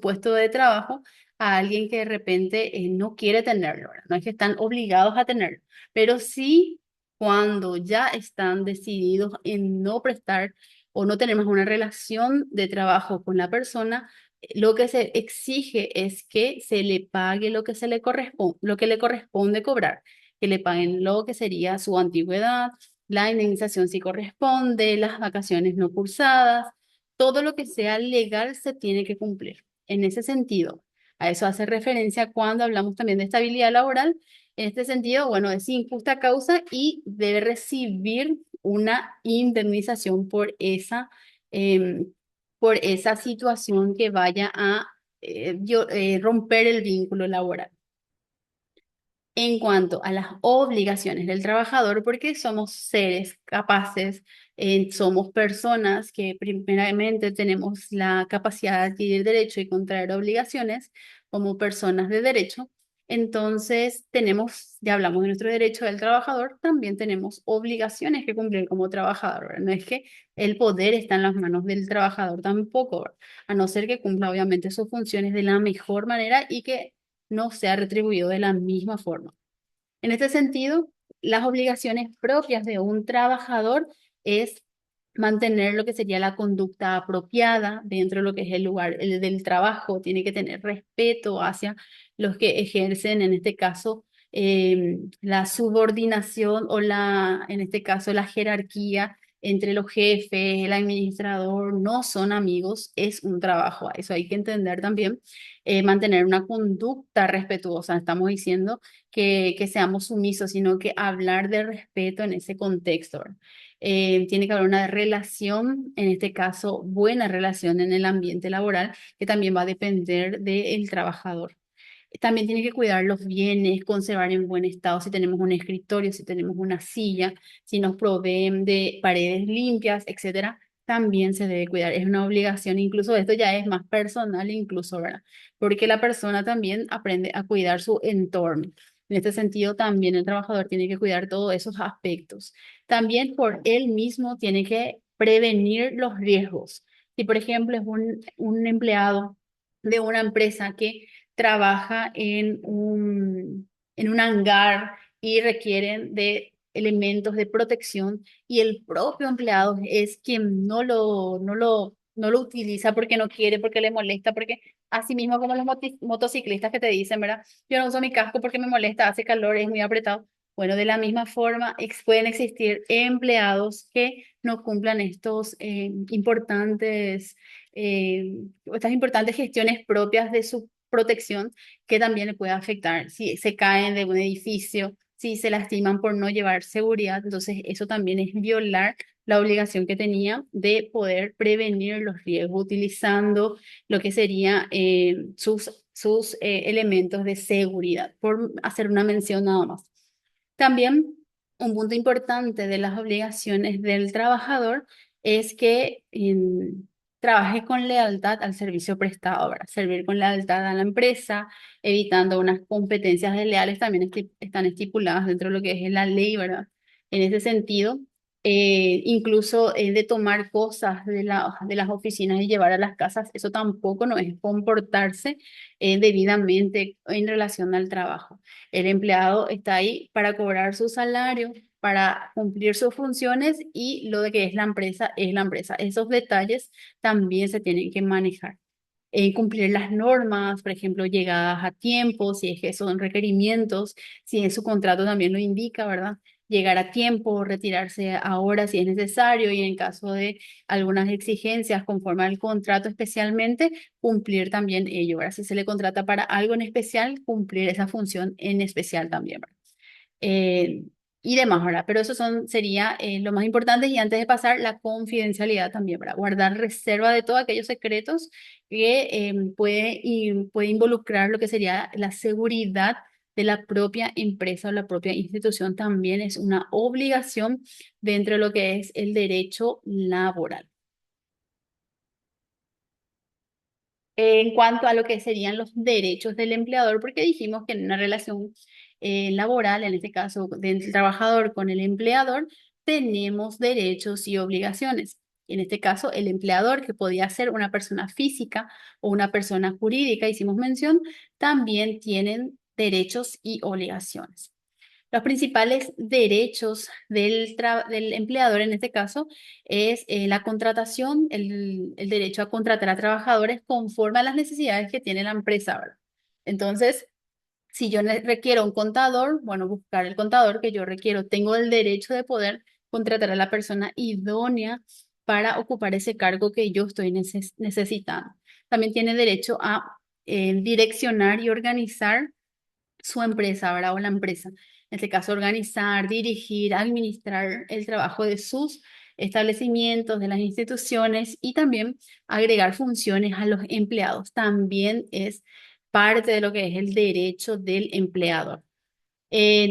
puesto de trabajo a alguien que de repente no quiere tenerlo, ¿verdad? No es que están obligados a tenerlo, pero sí cuando ya están decididos en no prestar o no tener más una relación de trabajo con la persona, lo que se exige es que se le pague lo que se le corresponde, lo que le corresponde cobrar, que le paguen lo que sería su antigüedad, la indemnización si corresponde, las vacaciones no cursadas, todo lo que sea legal se tiene que cumplir. En ese sentido, a eso hace referencia cuando hablamos también de estabilidad laboral. En este sentido, bueno, es sin justa causa y debe recibir una indemnización por esa situación que vaya a romper el vínculo laboral. En cuanto a las obligaciones del trabajador, porque somos seres capaces, somos personas que primeramente tenemos la capacidad de adquirir derecho y contraer obligaciones como personas de derecho. Entonces, tenemos, ya hablamos de nuestro derecho del trabajador, también tenemos obligaciones que cumplir como trabajador, ¿verdad? No es que el poder está en las manos del trabajador tampoco, ¿verdad? A no ser que cumpla obviamente sus funciones de la mejor manera y que no sea retribuido de la misma forma. En este sentido, las obligaciones propias de un trabajador es mantener lo que sería la conducta apropiada dentro de lo que es el lugar del trabajo, tiene que tener respeto hacia los que ejercen, en este caso, la subordinación o en este caso, la jerarquía entre los jefes, el administrador, no son amigos, es un trabajo. Eso hay que entender también, mantener una conducta respetuosa. Estamos diciendo que seamos sumisos, sino que hablar de respeto en ese contexto, ¿verdad? Tiene que haber una relación, en este caso, buena relación en el ambiente laboral, que también va a depender del trabajador. También tiene que cuidar los bienes, conservar en buen estado si tenemos un escritorio, si tenemos una silla, si nos proveen de paredes limpias, etcétera. También se debe cuidar. Es una obligación, incluso esto ya es más personal, incluso, ¿verdad? Porque la persona también aprende a cuidar su entorno. En este sentido, también el trabajador tiene que cuidar todos esos aspectos. También por él mismo tiene que prevenir los riesgos. Si, por ejemplo, es un empleado de una empresa que trabaja en un hangar y requieren de elementos de protección y el propio empleado es quien no lo utiliza porque no quiere, porque le molesta, porque así mismo como los motociclistas que te dicen, ¿verdad? Yo no uso mi casco porque me molesta, hace calor, es muy apretado. Bueno, de la misma forma, pueden existir empleados que no cumplan estas importantes gestiones propias de su protección que también le puede afectar si se caen de un edificio, si se lastiman por no llevar seguridad. Entonces, eso también es violar la obligación que tenía de poder prevenir los riesgos utilizando lo que sería sus elementos de seguridad, por hacer una mención nada más. También un punto importante de las obligaciones del trabajador es que trabaje con lealtad al servicio prestado, ¿verdad? Servir con lealtad a la empresa, evitando unas competencias desleales, también están estipuladas dentro de lo que es la ley, ¿verdad? En ese sentido, incluso de tomar cosas de las oficinas y llevar a las casas, eso tampoco no es comportarse debidamente en relación al trabajo. El empleado está ahí para cobrar su salario, para cumplir sus funciones y lo de que es la empresa es la empresa. Esos detalles también se tienen que manejar. Cumplir las normas, por ejemplo, llegadas a tiempo, si es que son requerimientos, si en su contrato también lo indica, ¿verdad? Llegar a tiempo, retirarse ahora si es necesario y en caso de algunas exigencias conforme al contrato especialmente, cumplir también ello, ¿verdad? Si se le contrata para algo en especial, cumplir esa función en especial también, ¿verdad? eh, y demás, ¿verdad? Pero eso sería lo más importante y antes de pasar, la confidencialidad también, ¿verdad? Guardar reserva de todos aquellos secretos que puede involucrar lo que sería la seguridad de la propia empresa o la propia institución también es una obligación dentro de lo que es el derecho laboral. En cuanto a lo que serían los derechos del empleador, porque dijimos que en una relación laboral, en este caso del trabajador con el empleador, tenemos derechos y obligaciones. En este caso, el empleador, que podía ser una persona física o una persona jurídica, hicimos mención, también tienen derechos y obligaciones. Los principales derechos del empleador en este caso es la contratación, el derecho a contratar a trabajadores conforme a las necesidades que tiene la empresa, ¿verdad? Entonces, si yo requiero un contador, bueno, buscar el contador que yo requiero. Tengo el derecho de poder contratar a la persona idónea para ocupar ese cargo que yo estoy necesitando. También tiene derecho a direccionar y organizar su empresa, ¿verdad? O la empresa. En este caso, organizar, dirigir, administrar el trabajo de sus establecimientos, de las instituciones y también agregar funciones a los empleados. También es parte de lo que es el derecho del empleador.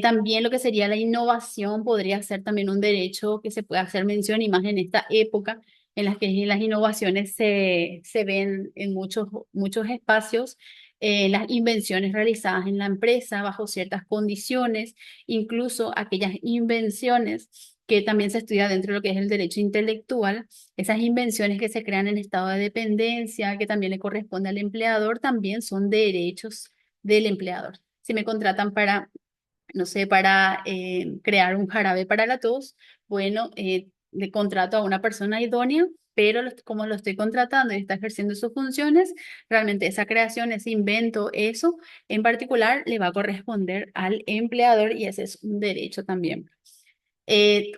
También lo que sería la innovación podría ser también un derecho que se puede hacer mención y más en esta época en las que las innovaciones se ven en muchos espacios, las invenciones realizadas en la empresa bajo ciertas condiciones, incluso aquellas invenciones que también se estudia dentro de lo que es el derecho intelectual, esas invenciones que se crean en estado de dependencia, que también le corresponde al empleador, también son derechos del empleador. Si me contratan para no sé, para crear un jarabe para la tos, bueno, le contrato a una persona idónea, pero como lo estoy contratando y está ejerciendo sus funciones, realmente esa creación, ese invento, eso en particular le va a corresponder al empleador y ese es un derecho también.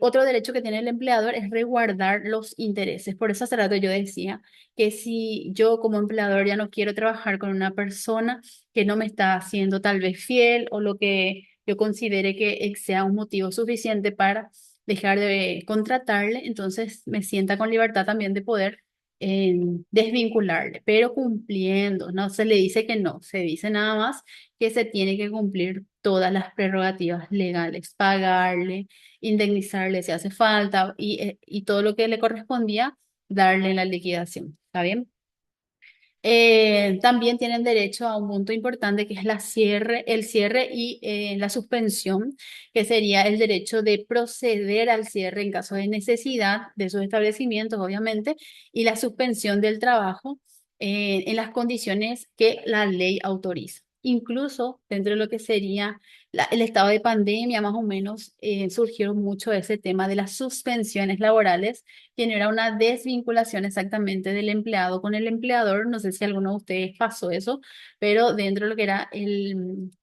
Otro derecho que tiene el empleador es resguardar los intereses. Por eso hace rato yo decía que si yo como empleador ya no quiero trabajar con una persona que no me está haciendo tal vez fiel o lo que yo considere que sea un motivo suficiente para dejar de contratarle, entonces me sienta con libertad también de poder desvincularle, pero cumpliendo. No se le dice que no, se dice nada más que se tiene que cumplir todas las prerrogativas legales, pagarle, indemnizarle si hace falta y todo lo que le correspondía, darle la liquidación. ¿Está bien? También tienen derecho a un punto importante que es el cierre y la suspensión, que sería el derecho de proceder al cierre en caso de necesidad de sus establecimientos, obviamente, y la suspensión del trabajo en las condiciones que la ley autoriza. Incluso dentro de lo que sería el estado de pandemia, más o menos, surgió mucho ese tema de las suspensiones laborales, que no era una desvinculación exactamente del empleado con el empleador. No sé si alguno de ustedes pasó eso, pero dentro de lo que era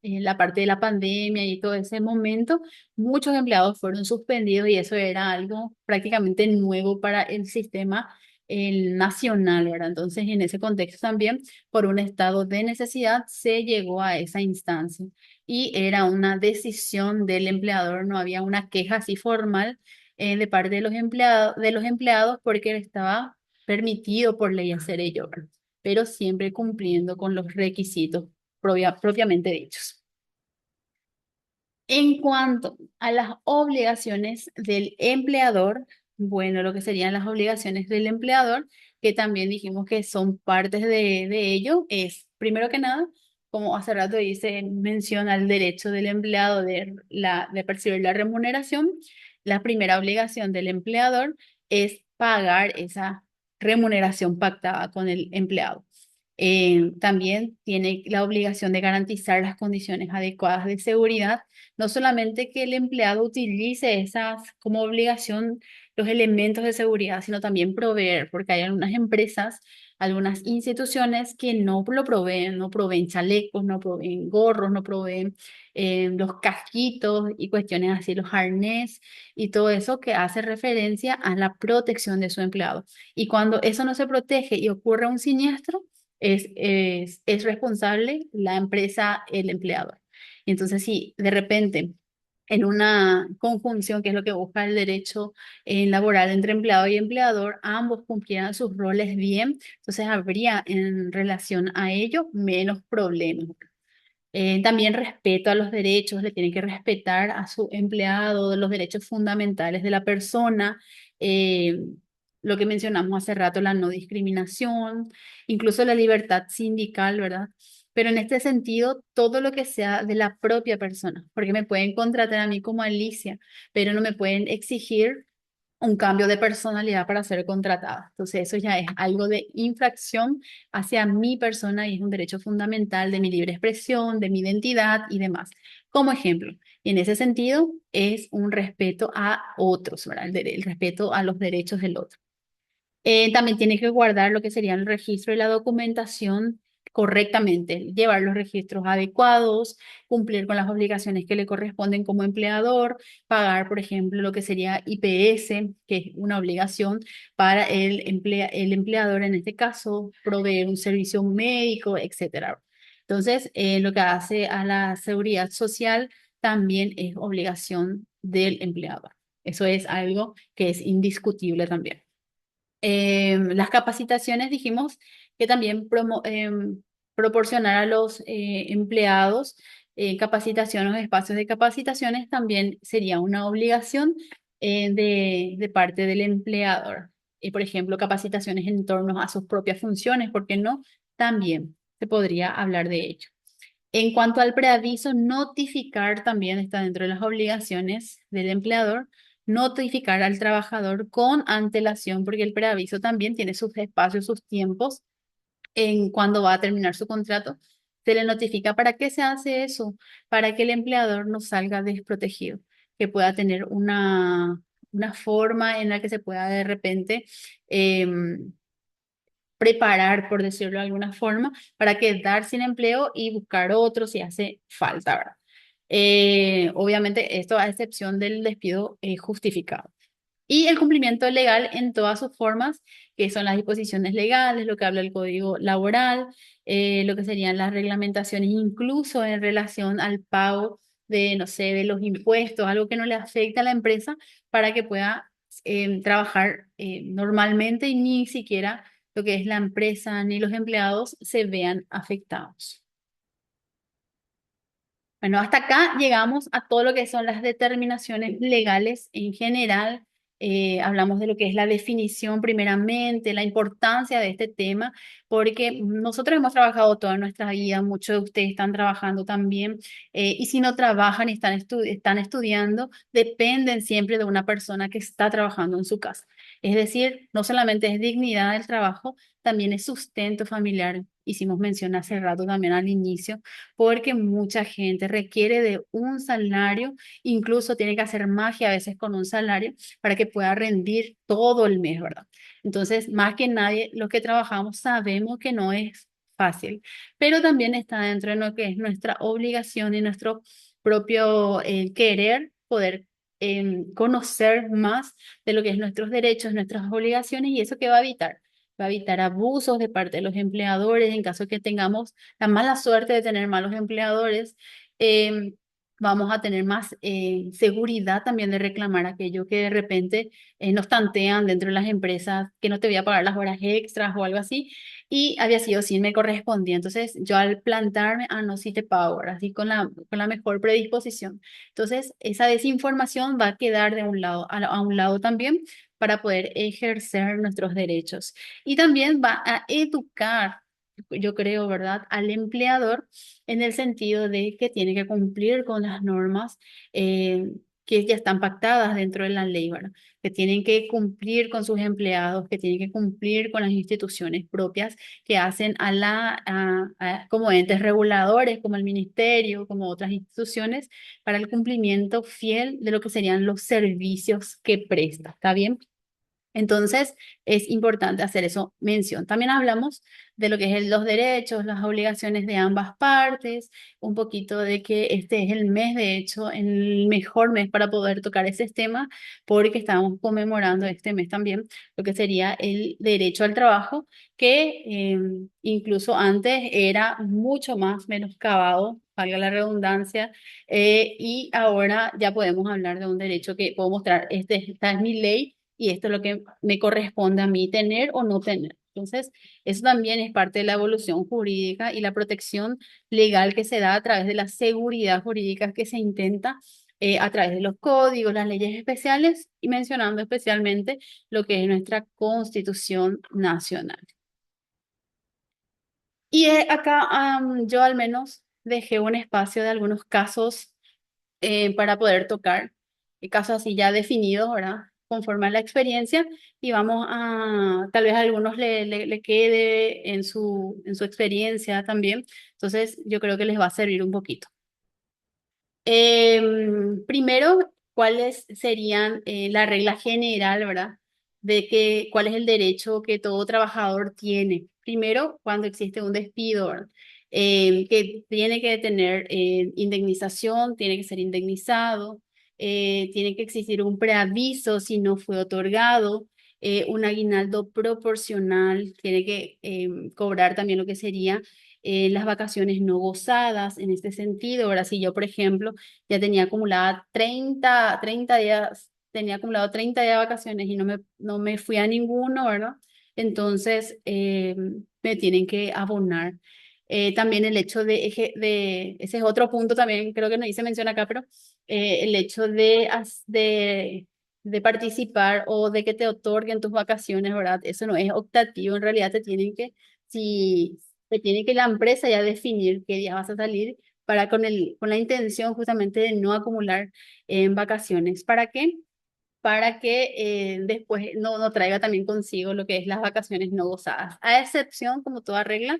la parte de la pandemia y todo ese momento, muchos empleados fueron suspendidos y eso era algo prácticamente nuevo para el sistema el nacional, ¿verdad? Entonces, en ese contexto también, por un estado de necesidad, se llegó a esa instancia y era una decisión del empleador, no había una queja así formal de parte de los empleados porque estaba permitido por ley hacer ello, ¿verdad? Pero siempre cumpliendo con los requisitos propiamente dichos. En cuanto a las obligaciones del empleador, bueno, lo que serían las obligaciones del empleador, que también dijimos que son partes de ello, es, primero que nada, como hace rato dice, menciona el derecho del empleado de percibir la remuneración. La primera obligación del empleador es pagar esa remuneración pactada con el empleado. También tiene la obligación de garantizar las condiciones adecuadas de seguridad, no solamente que el empleado utilice esas como obligación los elementos de seguridad, sino también proveer, porque hay algunas empresas, algunas instituciones que no lo proveen, no proveen chalecos, no proveen gorros, no proveen los casquitos y cuestiones así, los harnés y todo eso que hace referencia a la protección de su empleado. Y cuando eso no se protege y ocurre un siniestro, es responsable la empresa, el empleador. Entonces, si de repente en una conjunción, que es lo que busca el derecho laboral entre empleado y empleador, ambos cumplieran sus roles bien, entonces habría en relación a ello menos problemas. También respeto a los derechos, le tiene que respetar a su empleado, los derechos fundamentales de la persona, eh, lo que mencionamos hace rato, la no discriminación, incluso la libertad sindical, ¿verdad? Pero en este sentido, todo lo que sea de la propia persona, porque me pueden contratar a mí como Alicia, pero no me pueden exigir un cambio de personalidad para ser contratada. Entonces, eso ya es algo de infracción hacia mi persona y es un derecho fundamental de mi libre expresión, de mi identidad y demás. Como ejemplo, y en ese sentido, es un respeto a otros, ¿verdad? El respeto a los derechos del otro. También tiene que guardar lo que sería el registro y la documentación correctamente, llevar los registros adecuados, cumplir con las obligaciones que le corresponden como empleador, pagar, por ejemplo, lo que sería IPS, que es una obligación para el empleador, en este caso, proveer un servicio médico, etcétera. Entonces, lo que hace a la seguridad social también es obligación del empleador. Eso es algo que es indiscutible también. Las capacitaciones dijimos que también proporcionar a los empleados capacitación o espacios de capacitaciones también sería una obligación de parte del empleador. Por ejemplo, capacitaciones en torno a sus propias funciones, ¿por qué no? También se podría hablar de ello. En cuanto al preaviso, notificar también está dentro de las obligaciones del empleador, notificar al trabajador con antelación, porque el preaviso también tiene sus espacios, sus tiempos en cuando va a terminar su contrato. Se le notifica para qué se hace eso, para que el empleador no salga desprotegido, que pueda tener una forma en la que se pueda de repente preparar, por decirlo de alguna forma, para quedar sin empleo y buscar otro si hace falta, ¿verdad? Obviamente, esto a excepción del despido justificado. Y el cumplimiento legal en todas sus formas, que son las disposiciones legales, lo que habla el Código Laboral, lo que serían las reglamentaciones, incluso en relación al pago de, no sé, de los impuestos, algo que no le afecta a la empresa para que pueda trabajar normalmente y ni siquiera lo que es la empresa ni los empleados se vean afectados. Bueno, hasta acá llegamos a todo lo que son las determinaciones legales en general. Hablamos de lo que es la definición primeramente, la importancia de este tema, porque nosotros hemos trabajado toda nuestra vida, muchos de ustedes están trabajando también, y si no trabajan y están estudiando, dependen siempre de una persona que está trabajando en su casa. Es decir, no solamente es dignidad del trabajo, también es sustento familiar. Hicimos mención hace rato también al inicio, porque mucha gente requiere de un salario, incluso tiene que hacer magia a veces con un salario para que pueda rendir todo el mes, ¿verdad? Entonces, más que nadie, los que trabajamos sabemos que no es fácil, pero también está dentro de lo que es nuestra obligación y nuestro propio querer poder conocer más de lo que es nuestros derechos, nuestras obligaciones y eso que va a evitar. Va a evitar abusos de parte de los empleadores en caso de que tengamos la mala suerte de tener malos empleadores. em, Vamos a tener más seguridad también de reclamar aquello que de repente nos tantean dentro de las empresas, que no te voy a pagar las horas extras o algo así, y había sido sí, me correspondía. Entonces, yo al plantarme, ah, no, sí te pago, ahora así con la mejor predisposición. Entonces, esa desinformación va a quedar de un lado, a un lado también para poder ejercer nuestros derechos. Y también va a educar, yo creo, ¿verdad?, al empleador en el sentido de que tiene que cumplir con las normas que ya están pactadas dentro de la ley, ¿verdad? Que tienen que cumplir con sus empleados, que tienen que cumplir con las instituciones propias que hacen como entes reguladores, como el ministerio, como otras instituciones, para el cumplimiento fiel de lo que serían los servicios que presta. ¿Está bien? Entonces, es importante hacer eso mención. También hablamos de lo que es los derechos, las obligaciones de ambas partes, un poquito de que este es el mes, de hecho, el mejor mes para poder tocar ese tema, porque estamos conmemorando este mes también lo que sería el derecho al trabajo, que incluso antes era mucho más menoscabado, valga la redundancia, y ahora ya podemos hablar de un derecho que puedo mostrar, esta es mi ley y esto es lo que me corresponde a mí tener o no tener. Entonces, eso también es parte de la evolución jurídica y la protección legal que se da a través de la seguridad jurídica que se intenta a través de los códigos, las leyes especiales y mencionando especialmente lo que es nuestra Constitución Nacional. Y acá yo al menos dejé un espacio de algunos casos para poder tocar casos así ya definidos, ¿verdad? Conforme a la experiencia y vamos a, tal vez a algunos le quede en su experiencia también. Entonces, yo creo que les va a servir un poquito. Primero, ¿cuáles serían la regla general, ¿verdad? De que cuál es el derecho que todo trabajador tiene. Primero, cuando existe un despido, ¿verdad? Que tiene que tener indemnización, tiene que ser indemnizado, tiene que existir un preaviso si no fue otorgado, un aguinaldo proporcional, tiene que cobrar también lo que sería las vacaciones no gozadas en este sentido. Ahora, si yo, por ejemplo, ya tenía acumulada 30 días, tenía acumulado 30 días de vacaciones y no me fui a ninguno, ¿verdad? Entonces, me tienen que abonar. También el hecho ese es otro punto también, creo que no hice mención acá, pero el hecho de participar o de que te otorguen tus vacaciones, ¿verdad? Eso no es optativo, en realidad si, te tiene que la empresa ya definir qué días vas a salir para con la intención justamente de no acumular en vacaciones. ¿Para qué? Para que después no traiga también consigo lo que es las vacaciones no gozadas, a excepción, como toda regla,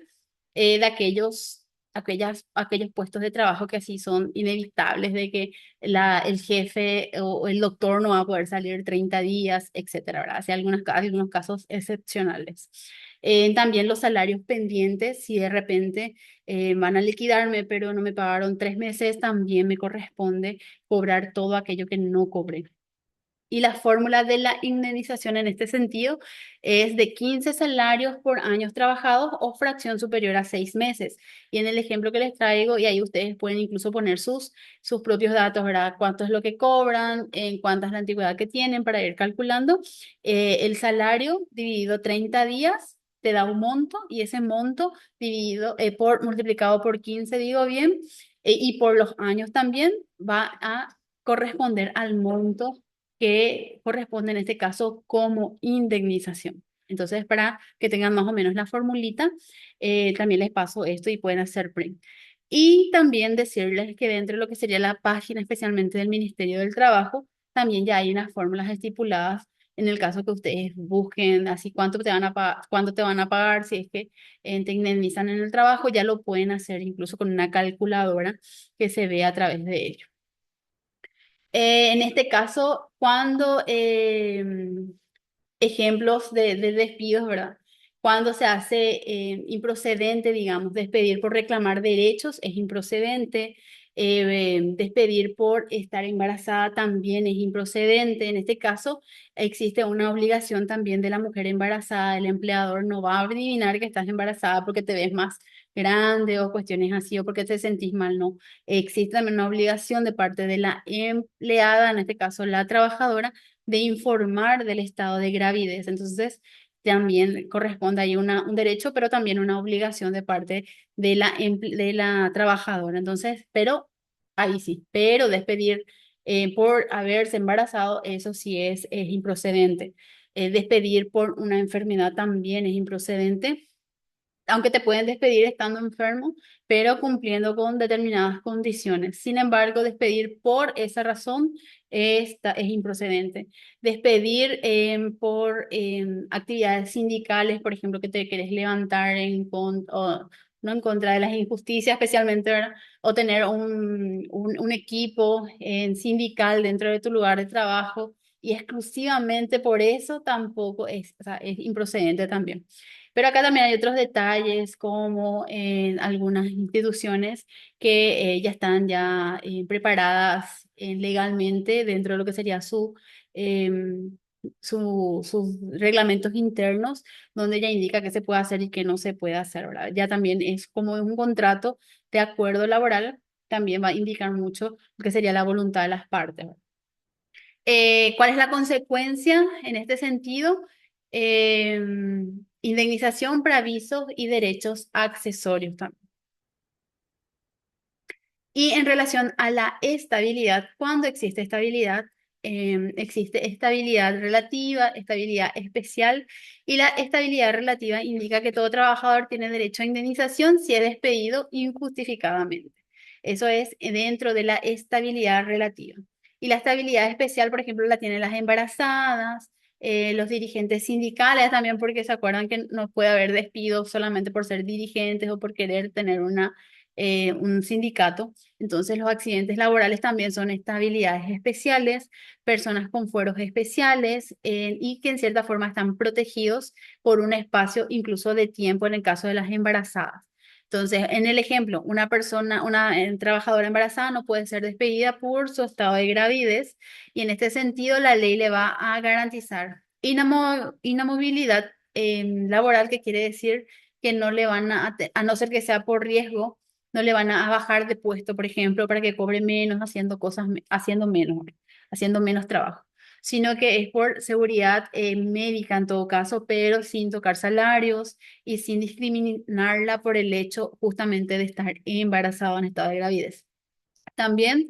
de aquellos puestos de trabajo que así son inevitables, de que el jefe o el doctor no va a poder salir 30 días, etcétera, ¿verdad? Hay algunos casos excepcionales. También los salarios pendientes, si de repente van a liquidarme, pero no me pagaron 3 meses, también me corresponde cobrar todo aquello que no cobré. Y la fórmula de la indemnización en este sentido es de 15 salarios por años trabajados o fracción superior a 6 meses. Y en el ejemplo que les traigo, y ahí ustedes pueden incluso poner sus propios datos, ¿verdad? Cuánto es lo que cobran, en cuánta es la antigüedad que tienen para ir calculando. El salario dividido 30 días te da un monto y ese monto multiplicado por 15 digo bien, y por los años también va a corresponder al monto que corresponde en este caso como indemnización. Entonces, para que tengan más o menos la formulita, también les paso esto y pueden hacer print. Y también decirles que dentro de lo que sería la página especialmente del Ministerio del Trabajo, también ya hay unas fórmulas estipuladas en el caso que ustedes busquen así cuánto te van a pagar, cuánto te van a pagar, si es que te indemnizan en el trabajo, ya lo pueden hacer incluso con una calculadora que se ve a través de ello. En este caso, cuando ejemplos de despidos, ¿verdad? Cuando se hace improcedente, digamos, despedir por reclamar derechos es improcedente, despedir por estar embarazada también es improcedente. En este caso, existe una obligación también de la mujer embarazada. El empleador no va a adivinar que estás embarazada porque te ves más grande o cuestiones así o porque te sentís mal, no. Existe también una obligación de parte de la empleada, en este caso la trabajadora, de informar del estado de gravidez. Entonces, también corresponde ahí un derecho, pero también una obligación de parte de la trabajadora. Entonces, pero ahí sí, pero despedir por haberse embarazado, eso sí es improcedente. Despedir por una enfermedad también es improcedente, aunque te pueden despedir estando enfermo, pero cumpliendo con determinadas condiciones. Sin embargo, despedir por esa razón es improcedente. Despedir por actividades sindicales, por ejemplo, que te querés levantar o, no en contra de las injusticias, especialmente, ¿verdad? O tener un equipo sindical dentro de tu lugar de trabajo. Y exclusivamente por eso tampoco o sea, es improcedente también. Pero acá también hay otros detalles, como en algunas instituciones que ya están preparadas legalmente dentro de lo que sería sus reglamentos internos, donde ya indica qué se puede hacer y qué no se puede hacer, ¿verdad? Ya también es como un contrato de acuerdo laboral, también va a indicar mucho lo que sería la voluntad de las partes, ¿verdad? ¿Cuál es la consecuencia en este sentido? Eh, Indemnización, preavisos y derechos accesorios también. Y en relación a la estabilidad, cuando existe estabilidad relativa, estabilidad especial, y la estabilidad relativa indica que todo trabajador tiene derecho a indemnización si es despedido injustificadamente. Eso es dentro de la estabilidad relativa. Y la estabilidad especial, por ejemplo, la tienen las embarazadas, los dirigentes sindicales también, porque se acuerdan que no puede haber despidos solamente por ser dirigentes o por querer tener un sindicato. Entonces, los accidentes laborales también son estabilidades especiales, personas con fueros especiales y que en cierta forma están protegidos por un espacio incluso de tiempo en el caso de las embarazadas. Entonces, en el ejemplo, una trabajadora embarazada no puede ser despedida por su estado de gravidez y en este sentido la ley le va a garantizar inamovilidad laboral, que quiere decir que no le van a no ser que sea por riesgo, no le van a bajar de puesto, por ejemplo, para que cobre menos haciendo haciendo menos trabajo, sino que es por seguridad médica en todo caso, pero sin tocar salarios y sin discriminarla por el hecho justamente de estar embarazada en estado de gravidez. También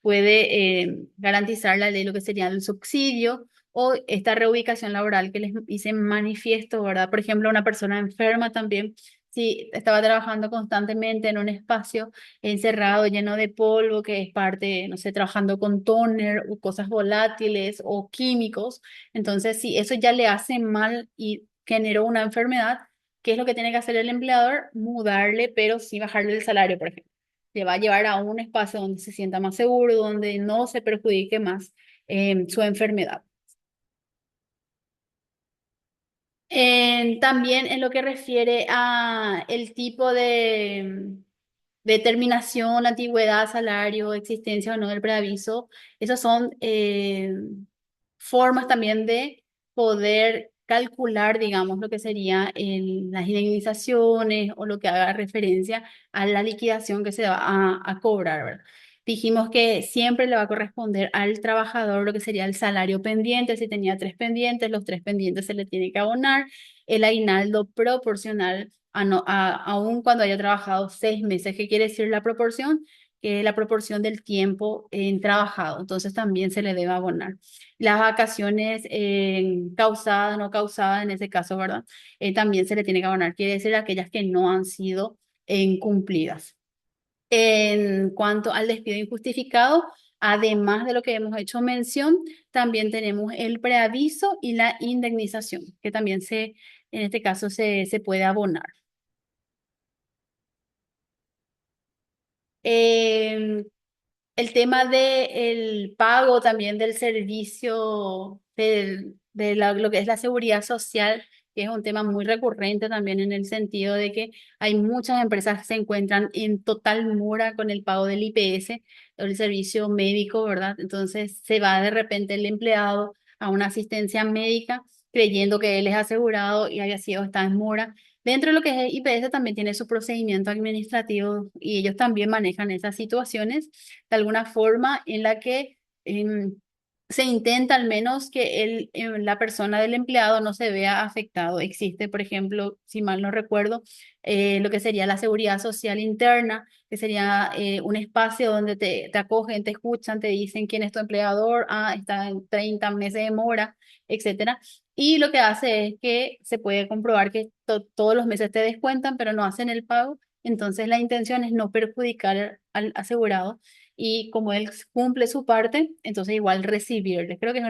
puede garantizar la ley lo que sería el subsidio o esta reubicación laboral que les hice manifiesto, ¿verdad? Por ejemplo, una persona enferma también, si estaba trabajando constantemente en un espacio encerrado, lleno de polvo, que es parte, no sé, trabajando con tóner o cosas volátiles o químicos, entonces si eso ya le hace mal y generó una enfermedad, ¿qué es lo que tiene que hacer el empleador? Mudarle, pero sí bajarle el salario, por ejemplo. Le va a llevar a un espacio donde se sienta más seguro, donde no se perjudique más su enfermedad. También en lo que refiere a el tipo de determinación, antigüedad, salario, existencia o no del preaviso, esas son formas también de poder calcular, digamos, lo que sería las indemnizaciones o lo que haga referencia a la liquidación que se va a cobrar, ¿verdad? Dijimos que siempre le va a corresponder al trabajador lo que sería el salario pendiente. Si tenía tres pendientes, los tres pendientes se le tiene que abonar. El aguinaldo proporcional aun cuando haya trabajado 6 meses. ¿Qué quiere decir la proporción? Que es la proporción del tiempo en trabajado. Entonces también se le debe abonar. Las vacaciones causadas, no causadas, en ese caso, ¿verdad? También se le tiene que abonar. Quiere decir aquellas que no han sido cumplidas. En cuanto al despido injustificado, Además de lo que hemos hecho mención, también tenemos el preaviso y la indemnización, que también en este caso se puede abonar. Em, El tema del pago también del servicio lo que es la seguridad social, que es un tema muy recurrente también en el sentido de que hay muchas empresas que se encuentran en total mora con el pago del IPS, el servicio médico, ¿verdad? Entonces se va de repente el empleado a una asistencia médica creyendo que él es asegurado y había sido está en mora. Dentro de lo que es el IPS también tiene su procedimiento administrativo y ellos también manejan esas situaciones de alguna forma en la que se intenta al menos que la persona del empleado no se vea afectado. Existe, por ejemplo, si mal no recuerdo, lo que sería la seguridad social interna, que sería un espacio donde te acogen, te escuchan, te dicen quién es tu empleador, está en 30 meses de mora, etcétera. Y lo que hace es que se puede comprobar que todos los meses te descuentan, pero no hacen el pago. Entonces la intención es no perjudicar al asegurado y como él cumple su parte, entonces igual recibirle. Creo que es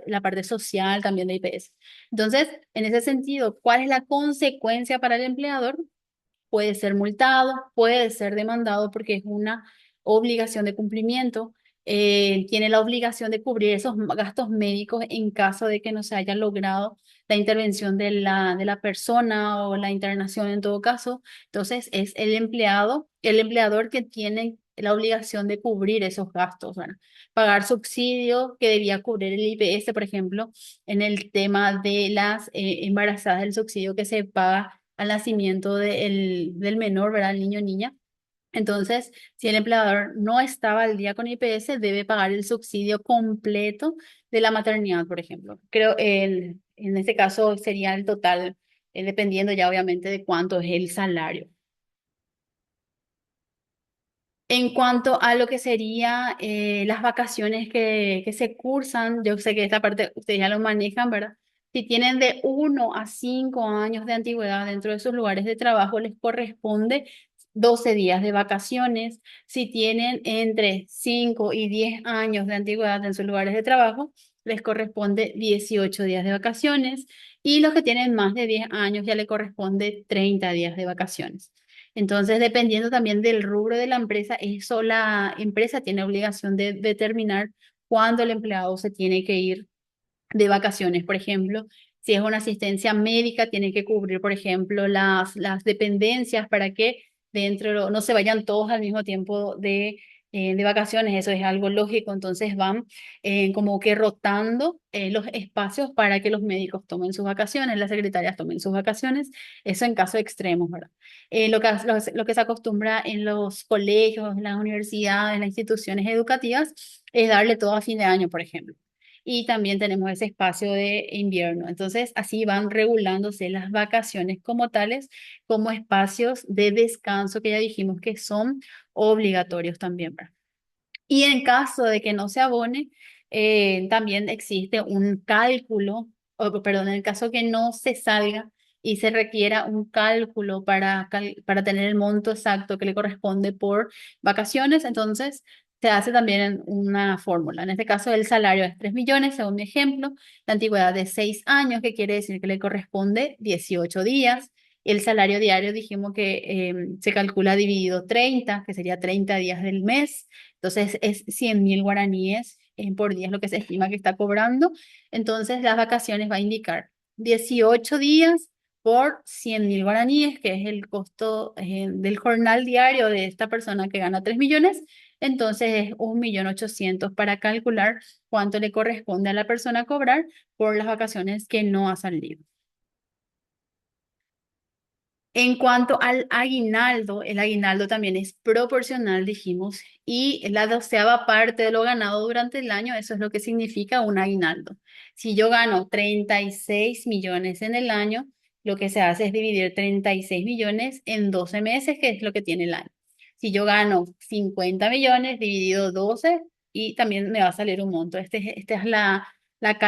la parte social también de IPS. Entonces, en ese sentido, ¿cuál es la consecuencia para el empleador? Puede ser multado, puede ser demandado porque es una obligación de cumplimiento. Tiene la obligación de cubrir esos gastos médicos en caso de que no se haya logrado la intervención de la persona o la internación en todo caso. Entonces es el empleador que tiene la obligación de cubrir esos gastos, ¿verdad? Pagar subsidio que debía cubrir el IPS, por ejemplo, en el tema de las embarazadas, el subsidio que se paga al nacimiento del menor, ¿verdad? El niño o niña. Entonces, si el empleador no estaba al día con IPS, debe pagar el subsidio completo de la maternidad, por ejemplo. En este caso sería el total, dependiendo ya obviamente de cuánto es el salario. En cuanto a lo que sería las vacaciones que se cursan, yo sé que esta parte ustedes ya lo manejan, ¿verdad? Si tienen de 1 a 5 años de antigüedad dentro de sus lugares de trabajo, les corresponde 12 días de vacaciones. Si tienen entre 5 y 10 años de antigüedad en sus lugares de trabajo, les corresponde 18 días de vacaciones. Y los que tienen más de 10 años ya les corresponde 30 días de vacaciones. Entonces, dependiendo también del rubro de la empresa, eso la empresa tiene obligación de determinar cuándo el empleado se tiene que ir de vacaciones. Por ejemplo, si es una asistencia médica, tiene que cubrir, por ejemplo, las dependencias para que no se vayan todos al mismo tiempo de vacaciones. Eso es algo lógico. Entonces van como que rotando los espacios para que los médicos tomen sus vacaciones, las secretarias tomen sus vacaciones. Eso en caso extremos, ¿verdad? Lo que se acostumbra en los colegios, en las universidades, en las instituciones educativas, es darle todo a fin de año, por ejemplo y también tenemos ese espacio de invierno. Entonces, así van regulándose las vacaciones como tales, como espacios de descanso que ya dijimos que son obligatorios también, ¿verdad? Y en caso de que no se abone, también existe un cálculo, perdón, en el caso que no se salga y se requiera un cálculo para tener el monto exacto que le corresponde por vacaciones, entonces se hace también una fórmula. En este caso, el salario es 3 millones, según mi ejemplo, la antigüedad de 6 años, que quiere decir que le corresponde 18 días. El salario diario dijimos que se calcula dividido 30, que sería 30 días del mes. Entonces es 100.000 guaraníes por día es lo que se estima que está cobrando. Entonces las vacaciones va a indicar 18 días por 100.000 guaraníes, que es el costo del jornal diario de esta persona que gana 3 millones. Entonces es 1.800.000 para calcular cuánto le corresponde a la persona cobrar por las vacaciones que no ha salido. En cuanto al aguinaldo, el aguinaldo también es proporcional, dijimos, y la 12ª parte de lo ganado durante el año, eso es lo que significa un aguinaldo. Si yo gano 36 millones en el año, lo que se hace es dividir 36 millones en 12 meses, que es lo que tiene el año. Si yo gano 50 millones dividido 12, y también me va a salir un monto. Este es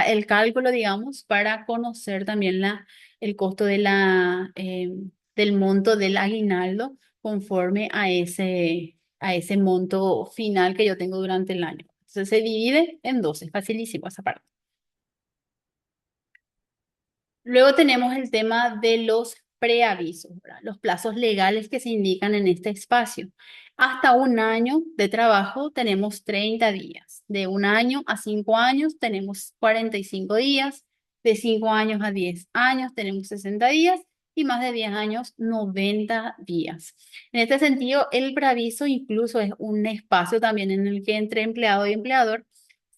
el cálculo, digamos, para conocer también el costo del monto del aguinaldo conforme a ese monto final que yo tengo durante el año. Entonces se divide en 12, facilísimo esa parte. Luego tenemos el tema de los preavisos, ¿verdad? Los plazos legales que se indican en este espacio. Hasta un año de trabajo tenemos 30 días. De un año a 5 años tenemos 45 días. De 5 años a 10 años tenemos 60 días. Y más de 10 años, 90 días. En este sentido, el preaviso incluso es un espacio también en el que entre empleado y empleador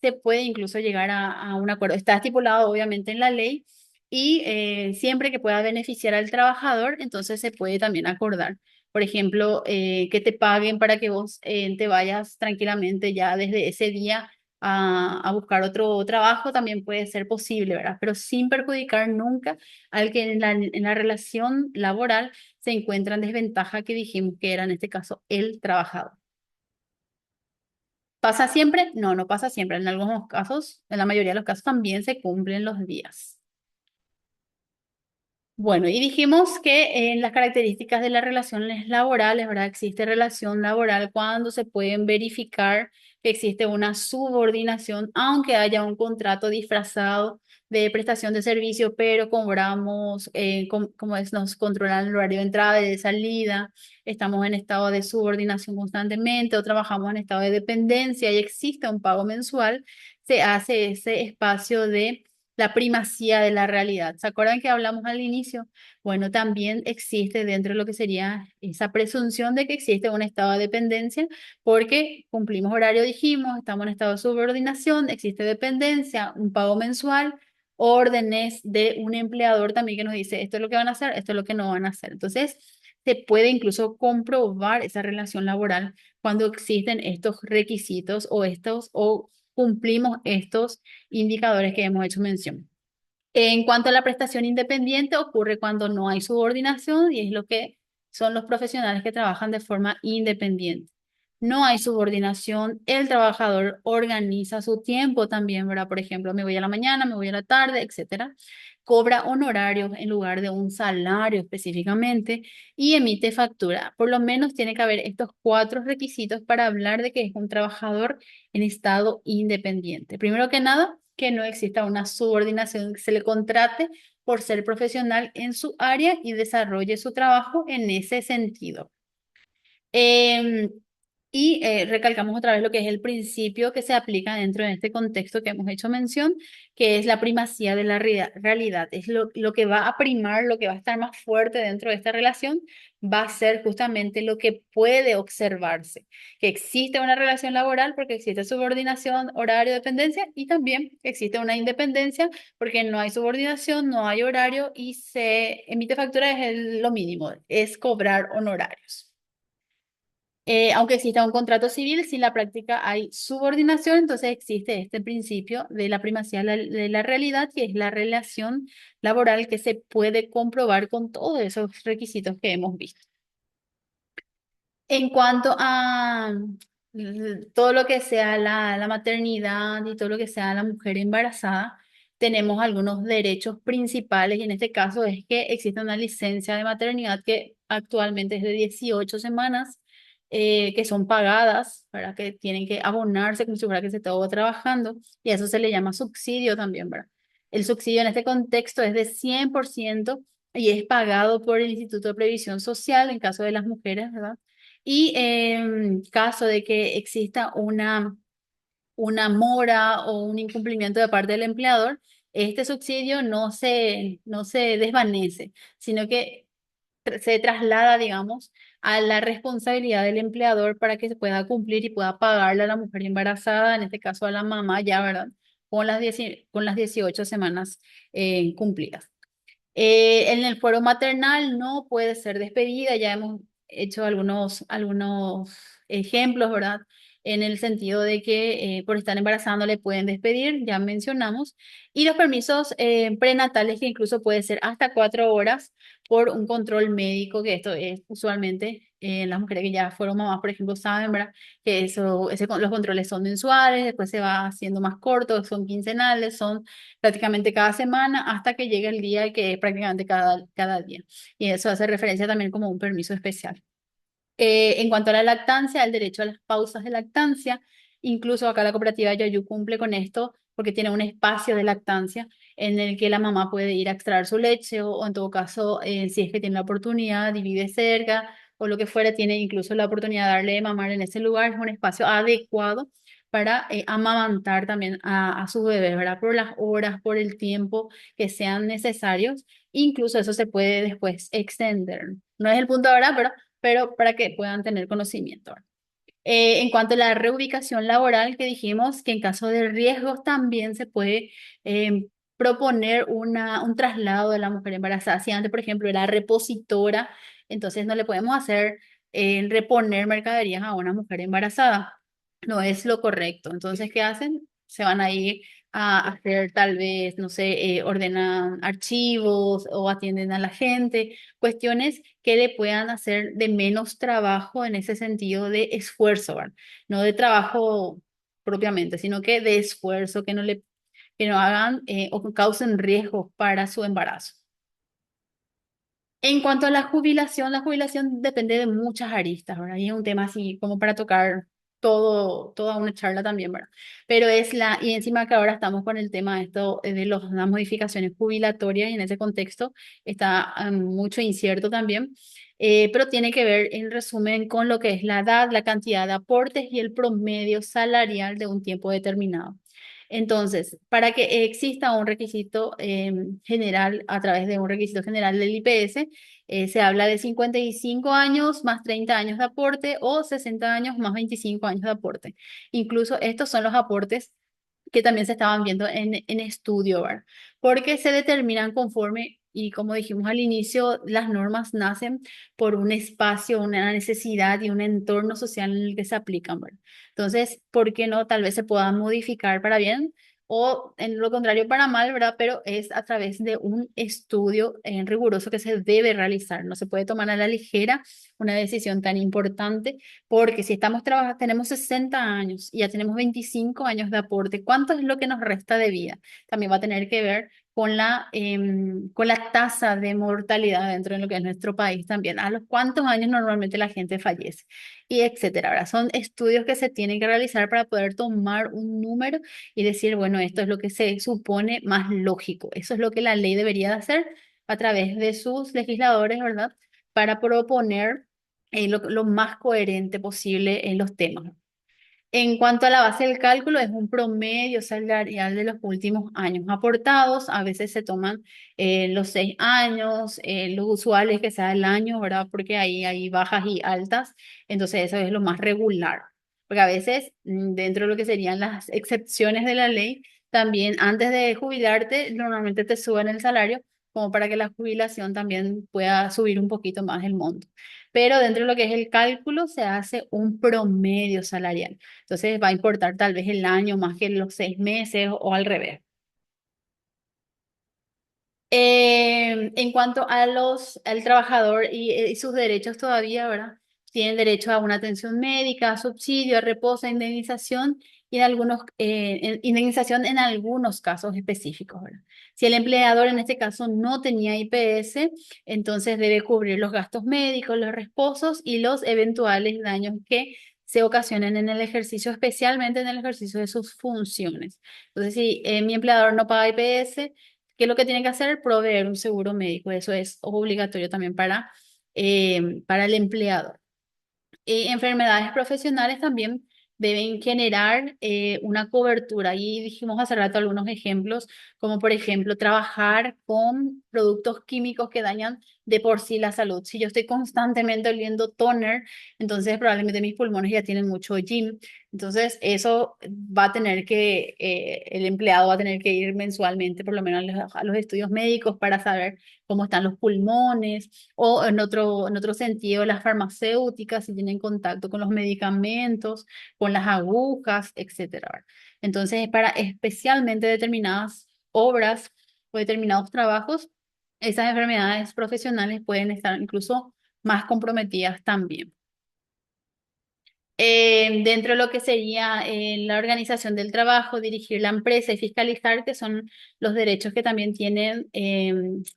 se puede incluso llegar a un acuerdo. Está estipulado obviamente en la ley y siempre que pueda beneficiar al trabajador, entonces se puede también acordar. Por ejemplo, que te paguen para que vos te vayas tranquilamente ya desde ese día a buscar otro trabajo, también puede ser posible, ¿verdad? Pero sin perjudicar nunca al que en la relación laboral se encuentra en desventaja que dijimos que era en este caso el trabajador. ¿Pasa siempre? No, no pasa siempre. En algunos casos, en la mayoría de los casos también se cumplen los días. Bueno, y dijimos que en las características de las relaciones laborales, ¿verdad? Existe relación laboral cuando se pueden verificar que existe una subordinación, aunque haya un contrato disfrazado de prestación de servicio, pero cobramos, como es, nos controlan el horario de entrada y de salida, estamos en estado de subordinación constantemente o trabajamos en estado de dependencia y existe un pago mensual, se hace ese espacio de la primacía de la realidad. ¿Se acuerdan que hablamos al inicio? Bueno, también existe dentro de lo que sería esa presunción de que existe un estado de dependencia porque cumplimos horario, dijimos, estamos en estado de subordinación, existe dependencia, un pago mensual, órdenes de un empleador también que nos dice esto es lo que van a hacer, esto es lo que no van a hacer. Entonces, se puede incluso comprobar esa relación laboral cuando existen estos requisitos o cumplimos estos indicadores que hemos hecho mención. En cuanto a la prestación independiente, ocurre cuando no hay subordinación y es lo que son los profesionales que trabajan de forma independiente. No hay subordinación, el trabajador organiza su tiempo también, ¿verdad? Por ejemplo, me voy a la mañana, me voy a la tarde, etcétera. Cobra honorarios en lugar de un salario específicamente y emite factura. Por lo menos tiene que haber estos cuatro requisitos para hablar de que es un trabajador en estado independiente. Primero que nada, que no exista una subordinación, que se le contrate por ser profesional en su área y desarrolle su trabajo en ese sentido. Em, recalcamos otra vez lo que es el principio que se aplica dentro de este contexto que hemos hecho mención, que es la primacía de la realidad. Es lo que va a primar, lo que va a estar más fuerte dentro de esta relación, va a ser justamente lo que puede observarse, que existe una relación laboral porque existe subordinación, horario, dependencia, y también existe una independencia porque no hay subordinación, no hay horario y se emite factura es lo mínimo, es cobrar honorarios. Aunque exista un contrato civil, si en la práctica hay subordinación, entonces existe este principio de la primacía de la realidad, que es la relación laboral que se puede comprobar con todos esos requisitos que hemos visto. En cuanto a todo lo que sea la maternidad y todo lo que sea la mujer embarazada, tenemos algunos derechos principales y en este caso es que existe una licencia de maternidad que actualmente es de 18 semanas, que son pagadas, ¿verdad? Que tienen que abonarse como si fuera que se estuvo trabajando y a eso se le llama subsidio también, ¿verdad? El subsidio en este contexto es de 100% y es pagado por el Instituto de Previsión Social en caso de las mujeres, ¿verdad? Y en caso de que exista una mora o un incumplimiento de parte del empleador, este subsidio no se desvanece, sino que se traslada, digamos, a la responsabilidad del empleador para que se pueda cumplir y pueda pagarle a la mujer embarazada, en este caso a la mamá ya, ¿verdad? Con las 18 semanas cumplidas. En el fuero maternal no puede ser despedida, ya hemos hecho algunos ejemplos, ¿verdad? En el sentido de que por estar embarazando le pueden despedir, ya mencionamos, y los permisos prenatales que incluso puede ser hasta 4 horas por un control médico, que esto es usualmente las mujeres que ya fueron mamás, por ejemplo, saben, ¿verdad? Que los controles son mensuales, después se va haciendo más cortos, son quincenales, son prácticamente cada semana hasta que llegue el día que es prácticamente cada día. Y eso hace referencia también como un permiso especial. En cuanto a la lactancia, el derecho a las pausas de lactancia Incluso acá la cooperativa Yoyu cumple con esto porque tiene un espacio de lactancia en el que la mamá puede ir a extraer su leche o en todo caso, si es que tiene la oportunidad y vive cerca o lo que fuera, tiene incluso la oportunidad de darle de mamar en ese lugar. Es un espacio adecuado para amamantar también a su bebé, ¿verdad? Por las horas, por el tiempo que sean necesarios. Incluso eso se puede después extender. No es el punto ahora, pero para que puedan tener conocimiento. En cuanto a la reubicación laboral, que dijimos que en caso de riesgos también se puede proponer un traslado de la mujer embarazada. Si antes, por ejemplo, era repositora, entonces no le podemos hacer reponer mercaderías a una mujer embarazada. No es lo correcto. Entonces, ¿qué hacen? Se van a ir a hacer tal vez, no sé, ordenan archivos o atienden a la gente, cuestiones que le puedan hacer de menos trabajo en ese sentido de esfuerzo, ¿verdad? No de trabajo propiamente, sino que de esfuerzo, que no hagan o que causen riesgos para su embarazo. En cuanto a la jubilación depende de muchas aristas, ¿verdad? Y es un tema así como para tocar toda una charla también, ¿verdad? Pero y encima que ahora estamos con el tema de esto, de las modificaciones jubilatorias y en ese contexto está mucho incierto también, pero tiene que ver en resumen con lo que es la edad, la cantidad de aportes y el promedio salarial de un tiempo determinado. Entonces, para que exista un requisito general a través de un requisito general del IPS, se habla de 55 años más 30 años de aporte o 60 años más 25 años de aporte. Incluso estos son los aportes que también se estaban viendo en estudio, ¿verdad? Porque se determinan conforme, y como dijimos al inicio, las normas nacen por un espacio, una necesidad y un entorno social en el que se aplican, ¿verdad? Entonces, ¿por qué no? Tal vez se puedan modificar para bien o en lo contrario para mal, ¿verdad? Pero es a través de un estudio riguroso que se debe realizar. No se puede tomar a la ligera una decisión tan importante porque si estamos trabajando, tenemos 60 años y ya tenemos 25 años de aporte, ¿cuánto es lo que nos resta de vida? También va a tener que ver con la tasa de mortalidad dentro de lo que es nuestro país también. ¿A los cuántos años normalmente la gente fallece? Y etcétera. Ahora, son estudios que se tienen que realizar para poder tomar un número y decir, bueno, esto es lo que se supone más lógico. Eso es lo que la ley debería de hacer a través de sus legisladores, ¿verdad? Para proponer lo más coherente posible en los temas. En cuanto a la base del cálculo, es un promedio salarial de los últimos años aportados. A veces se toman los 6 años, lo usual es que sea el año, ¿verdad? Porque ahí hay bajas y altas, entonces eso es lo más regular. Porque a veces, dentro de lo que serían las excepciones de la ley, también antes de jubilarte, normalmente te suben el salario, como para que la jubilación también pueda subir un poquito más el monto. Pero dentro de lo que es el cálculo, se hace un promedio salarial. Entonces va a importar tal vez el año más que los 6 meses o al revés. En cuanto a al trabajador y sus derechos todavía, ¿verdad? Tienen derecho a una atención médica, a subsidio, a reposo, a indemnización y indemnización en algunos casos específicos, ¿verdad? Si el empleador en este caso no tenía IPS, entonces debe cubrir los gastos médicos, los reposos y los eventuales daños que se ocasionen en el ejercicio, especialmente en el ejercicio de sus funciones. Entonces, si mi empleador no paga IPS, ¿qué es lo que tiene que hacer? Proveer un seguro médico. Eso es obligatorio también para el empleador. Enfermedades profesionales también deben generar una cobertura. Y dijimos hace rato algunos ejemplos, como por ejemplo trabajar con productos químicos que dañan de por sí la salud. Si yo estoy constantemente oliendo toner, entonces probablemente mis pulmones ya tienen mucho gym. Entonces eso va a tener el empleado va a tener que ir mensualmente por lo menos a los estudios médicos para saber cómo están los pulmones o en otro sentido, las farmacéuticas, si tienen contacto con los medicamentos, con las agujas, etcétera, ¿verdad? Entonces, para especialmente determinadas obras o determinados trabajos, esas enfermedades profesionales pueden estar incluso más comprometidas también. Dentro de lo que sería la organización del trabajo, dirigir la empresa y fiscalizar, que son los derechos que también tienen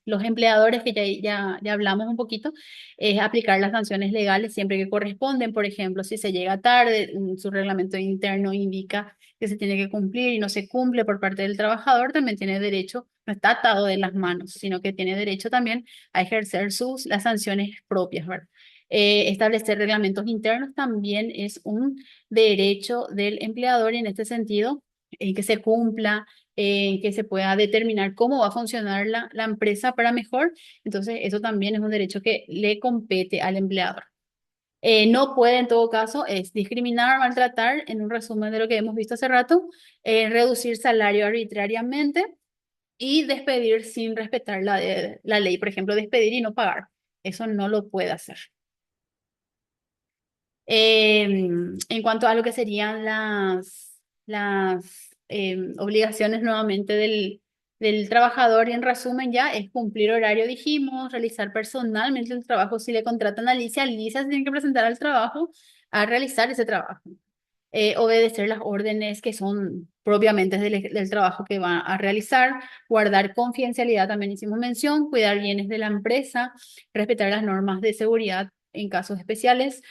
los empleadores, que ya hablamos un poquito, es aplicar las sanciones legales siempre que corresponden. Por ejemplo, si se llega tarde, su reglamento interno indica que se tiene que cumplir y no se cumple por parte del trabajador, también tiene derecho, no está atado de las manos, sino que tiene derecho también a ejercer las sanciones propias, ¿verdad? Establecer reglamentos internos también es un derecho del empleador y en este sentido, que se cumpla, que se pueda determinar cómo va a funcionar la empresa para mejor. Entonces, eso también es un derecho que le compete al empleador. No puede en todo caso es discriminar o maltratar, en un resumen de lo que hemos visto hace rato, reducir salario arbitrariamente y despedir sin respetar la ley. Por ejemplo, despedir y no pagar. Eso no lo puede hacer. En cuanto a lo que serían las obligaciones nuevamente del trabajador, y en resumen ya es cumplir horario, dijimos, realizar personalmente el trabajo. Si le contratan a Alicia se tiene que presentar al trabajo a realizar ese trabajo. Obedecer las órdenes que son propiamente del trabajo que va a realizar, guardar confidencialidad, también hicimos mención, cuidar bienes de la empresa, respetar las normas de seguridad en casos especiales,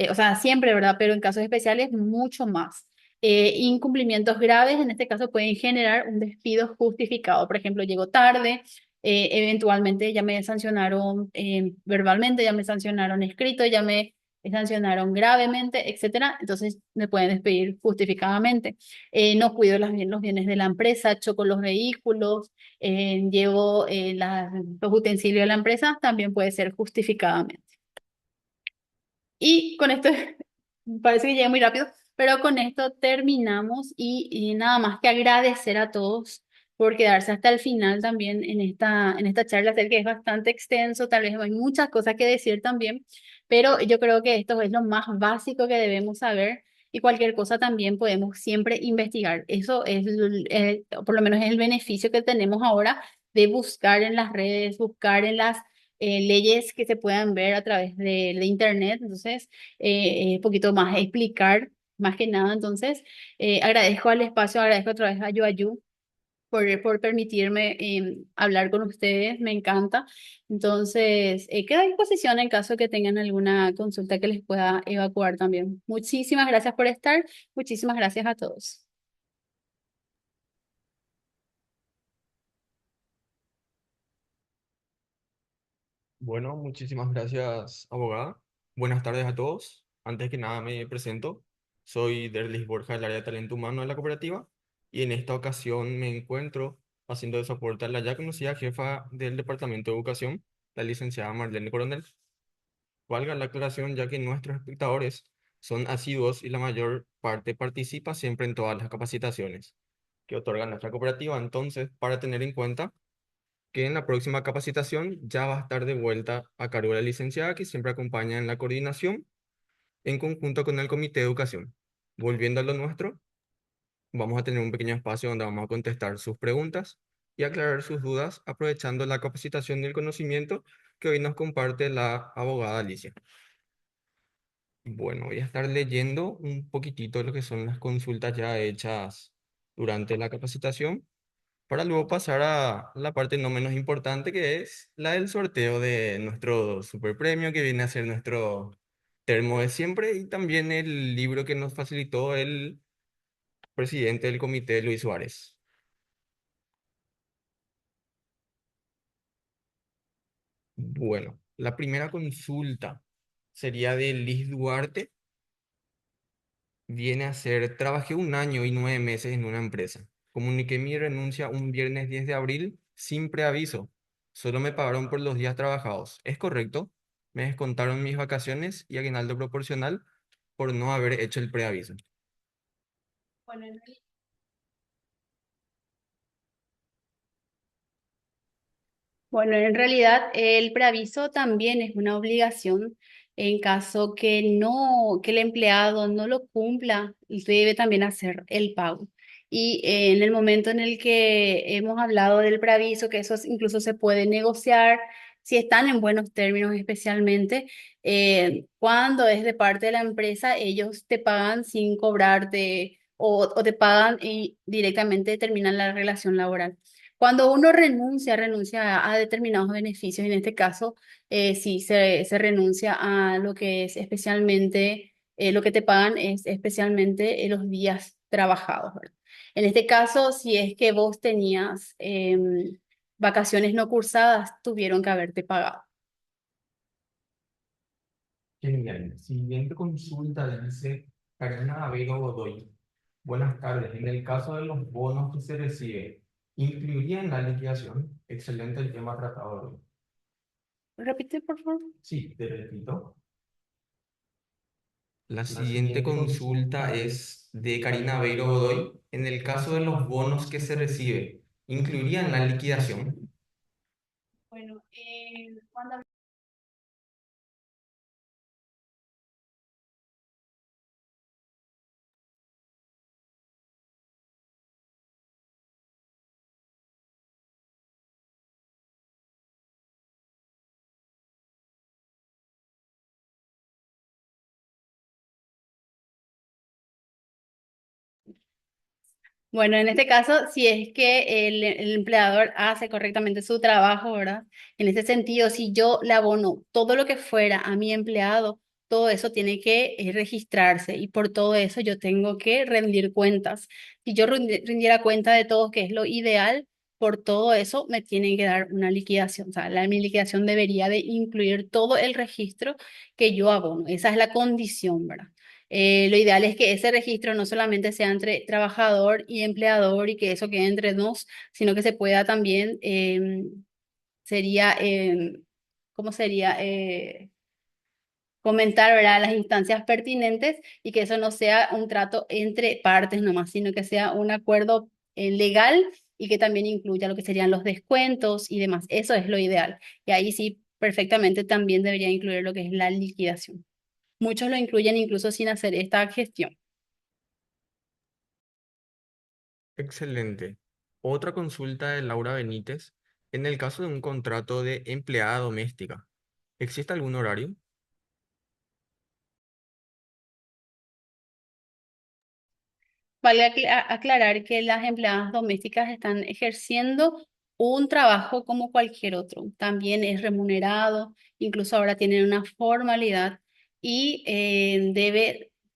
o sea, siempre, ¿verdad? Pero en casos especiales mucho más. Incumplimientos graves, en este caso, pueden generar un despido justificado. Por ejemplo, llego tarde, eventualmente ya me sancionaron verbalmente, ya me sancionaron escrito, ya me sancionaron gravemente, etcétera. Entonces me pueden despedir justificadamente. No cuido los bienes de la empresa, choco los vehículos, llevo los utensilios de la empresa, también puede ser justificadamente. Y con esto, parece que llegué muy rápido, pero con esto terminamos y nada más que agradecer a todos por quedarse hasta el final también en esta charla. Sé que es bastante extenso, tal vez hay muchas cosas que decir también, pero yo creo que esto es lo más básico que debemos saber y cualquier cosa también podemos siempre investigar. Eso es, por lo menos es el beneficio que tenemos ahora de buscar en las redes, buscar en las leyes que se puedan ver a través de internet. Entonces, un poquito más explicar, más que nada. Entonces, agradezco al espacio, agradezco otra vez a Yoayu por permitirme hablar con ustedes, me encanta. Entonces, quedo a disposición en caso que tengan alguna consulta que les pueda evacuar también. Muchísimas gracias por estar, muchísimas gracias a todos. Bueno, muchísimas gracias, abogada. Buenas tardes a todos. Antes que nada me presento. Soy Derlis Borja del área de talento humano de la cooperativa y en esta ocasión me encuentro haciendo de soporte a la ya conocida jefa del Departamento de Educación, la licenciada Marlene Coronel. Valga la aclaración ya que nuestros espectadores son asiduos y la mayor parte participa siempre en todas las capacitaciones que otorga nuestra cooperativa. Entonces, para tener en cuenta que en la próxima capacitación ya va a estar de vuelta a cargo de la licenciada que siempre acompaña en la coordinación en conjunto con el Comité de Educación. Volviendo a lo nuestro, vamos a tener un pequeño espacio donde vamos a contestar sus preguntas y aclarar sus dudas aprovechando la capacitación y el conocimiento que hoy nos comparte la abogada Alicia. Bueno, voy a estar leyendo un poquitito lo que son las consultas ya hechas durante la capacitación para luego pasar a la parte no menos importante, que es la del sorteo de nuestro super premio, que viene a ser nuestro termo de siempre, y también el libro que nos facilitó el presidente del comité, Luis Suárez. Bueno, la primera consulta sería de Liz Duarte. Viene a ser: trabajé 1 año y 9 meses en una empresa. Comuniqué mi renuncia un viernes 10 de abril sin preaviso. Solo me pagaron por los días trabajados. ¿Es correcto? Me descontaron mis vacaciones y aguinaldo proporcional por no haber hecho el preaviso. Bueno, Bueno, en realidad el preaviso también es una obligación en caso que el empleado no lo cumpla, debe también hacer el pago. Y en el momento en el que hemos hablado del preaviso, que incluso se puede negociar, si están en buenos términos, especialmente cuando es de parte de la empresa, ellos te pagan sin cobrarte o te pagan y directamente terminan la relación laboral. Cuando uno renuncia a determinados beneficios, en este caso, sí se renuncia a lo que es especialmente, lo que te pagan es especialmente los días trabajados, ¿verdad? En este caso, si es que vos tenías vacaciones no cursadas, tuvieron que haberte pagado. Genial. Siguiente consulta dice Karina Avero Godoy. Buenas tardes. En el caso de los bonos que se recibe, ¿incluiría en la liquidación? Excelente el tema tratado hoy. Repite, por favor. Sí, te repito. La siguiente consulta es de Karina Aveiro Godoy. En el caso de los bonos que se recibe, ¿incluiría en la liquidación? Bueno, cuando Bueno, en este caso, si es que el empleador hace correctamente su trabajo, ¿verdad? En ese sentido, si yo le abono todo lo que fuera a mi empleado, todo eso tiene que registrarse y por todo eso yo tengo que rendir cuentas. Si yo rindiera cuenta de todo, que es lo ideal, por todo eso me tienen que dar una liquidación. O sea, mi liquidación debería de incluir todo el registro que yo abono. Esa es la condición, ¿verdad? Lo ideal es que ese registro no solamente sea entre trabajador y empleador y que eso quede entre dos, sino que se pueda también, sería, ¿cómo sería? Comentar, ¿verdad? Las instancias pertinentes y que eso no sea un trato entre partes nomás, sino que sea un acuerdo legal y que también incluya lo que serían los descuentos y demás. Eso es lo ideal. Y ahí sí, perfectamente también debería incluir lo que es la liquidación. Muchos lo incluyen incluso sin hacer esta gestión. Excelente. Otra consulta de Laura Benítez. En el caso de un contrato de empleada doméstica, ¿existe algún horario? Vale aclarar que las empleadas domésticas están ejerciendo un trabajo como cualquier otro. También es remunerado, incluso ahora tienen una formalidad y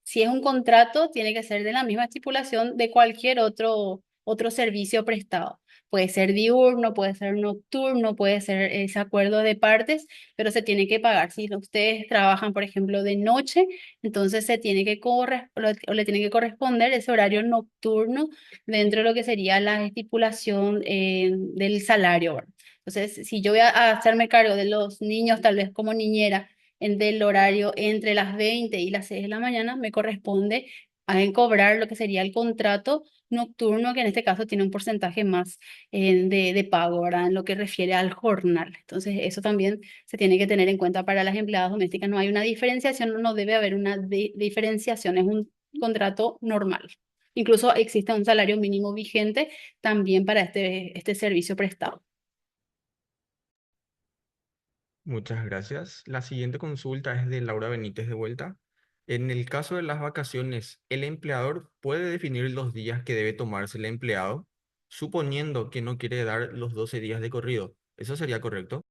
si es un contrato, tiene que ser de la misma estipulación de cualquier otro servicio prestado. Puede ser diurno, puede ser nocturno, puede ser ese acuerdo de partes, pero se tiene que pagar. Si ustedes trabajan, por ejemplo, de noche, entonces se tiene que o le tiene que corresponder ese horario nocturno dentro de lo que sería la estipulación del salario, ¿verdad? Entonces, si yo voy a hacerme cargo de los niños, tal vez como niñera, del horario entre las 20 y las 6 de la mañana, me corresponde cobrar lo que sería el contrato nocturno, que en este caso tiene un porcentaje más de pago, ¿verdad? En lo que refiere al jornal. Entonces, eso también se tiene que tener en cuenta para las empleadas domésticas. No hay una diferenciación, no debe haber una diferenciación, es un contrato normal. Incluso existe un salario mínimo vigente también para este servicio prestado. Muchas gracias. La siguiente consulta es de Laura Benítez de vuelta. En el caso de las vacaciones, ¿el empleador puede definir los días que debe tomarse el empleado, suponiendo que no quiere dar los 12 días de corrido? ¿Eso sería correcto?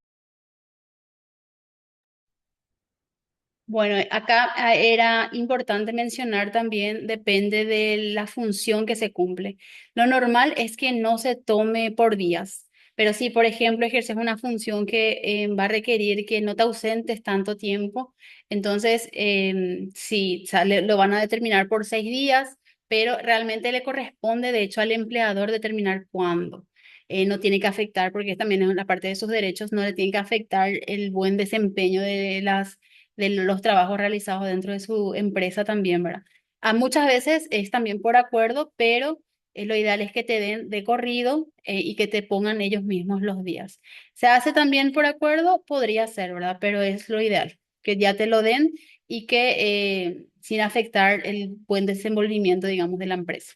Bueno, acá era importante mencionar también, depende de la función que se cumple. Lo normal es que no se tome por días, pero si, por ejemplo, ejerces una función que va a requerir que no te ausentes tanto tiempo, entonces sí, lo van a determinar por 6 días, pero realmente le corresponde, de hecho, al empleador determinar cuándo. No tiene que afectar, porque también es una parte de sus derechos, no le tiene que afectar el buen desempeño de los trabajos realizados dentro de su empresa también, ¿verdad? Muchas veces es también por acuerdo, pero lo ideal es que te den de corrido y que te pongan ellos mismos los días. Se hace también por acuerdo, podría ser, ¿verdad? Pero es lo ideal, que ya te lo den y que sin afectar el buen desenvolvimiento, digamos, de la empresa.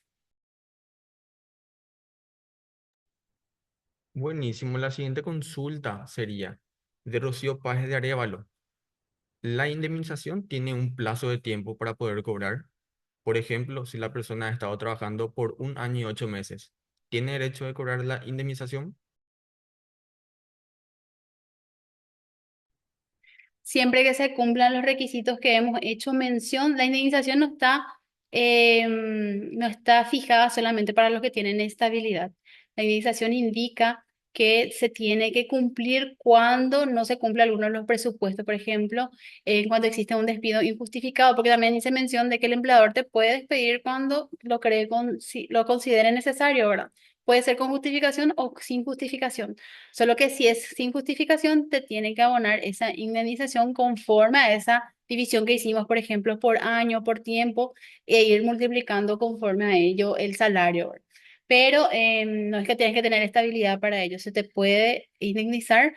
Buenísimo. La siguiente consulta sería, de Rocío Páez de Arévalo. La indemnización tiene un plazo de tiempo para poder cobrar. Por ejemplo, si la persona ha estado trabajando por 1 año y 8 meses, ¿tiene derecho de cobrar la indemnización? Siempre que se cumplan los requisitos que hemos hecho mención, la indemnización no está fijada solamente para los que tienen estabilidad. La indemnización indica que se tiene que cumplir cuando no se cumple alguno de los presupuestos, por ejemplo, cuando existe un despido injustificado, porque también dice mención de que el empleador te puede despedir cuando lo cree si lo considere necesario, ¿verdad? Puede ser con justificación o sin justificación. Solo que si es sin justificación, te tiene que abonar esa indemnización conforme a esa división que hicimos, por ejemplo, por año, por tiempo, e ir multiplicando conforme a ello el salario, ¿verdad? Pero no es que tienes que tener estabilidad para ello, se te puede indemnizar.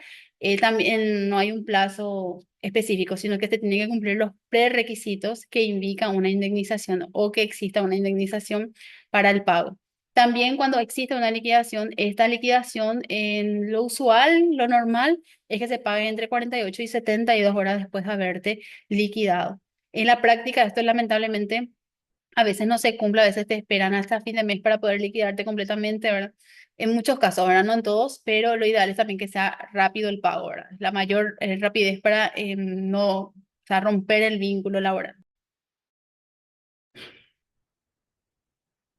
También no hay un plazo específico, sino que se tienen que cumplir los prerequisitos que indican una indemnización o que exista una indemnización para el pago. También cuando existe una liquidación, esta liquidación en lo usual, lo normal, es que se pague entre 48 y 72 horas después de haberte liquidado. En la práctica, esto lamentablemente a veces no se cumple, a veces te esperan hasta fin de mes para poder liquidarte completamente, ¿verdad? En muchos casos, ¿verdad? No en todos, pero lo ideal es también que sea rápido el pago, ¿verdad? La mayor rapidez para no, o sea, romper el vínculo laboral.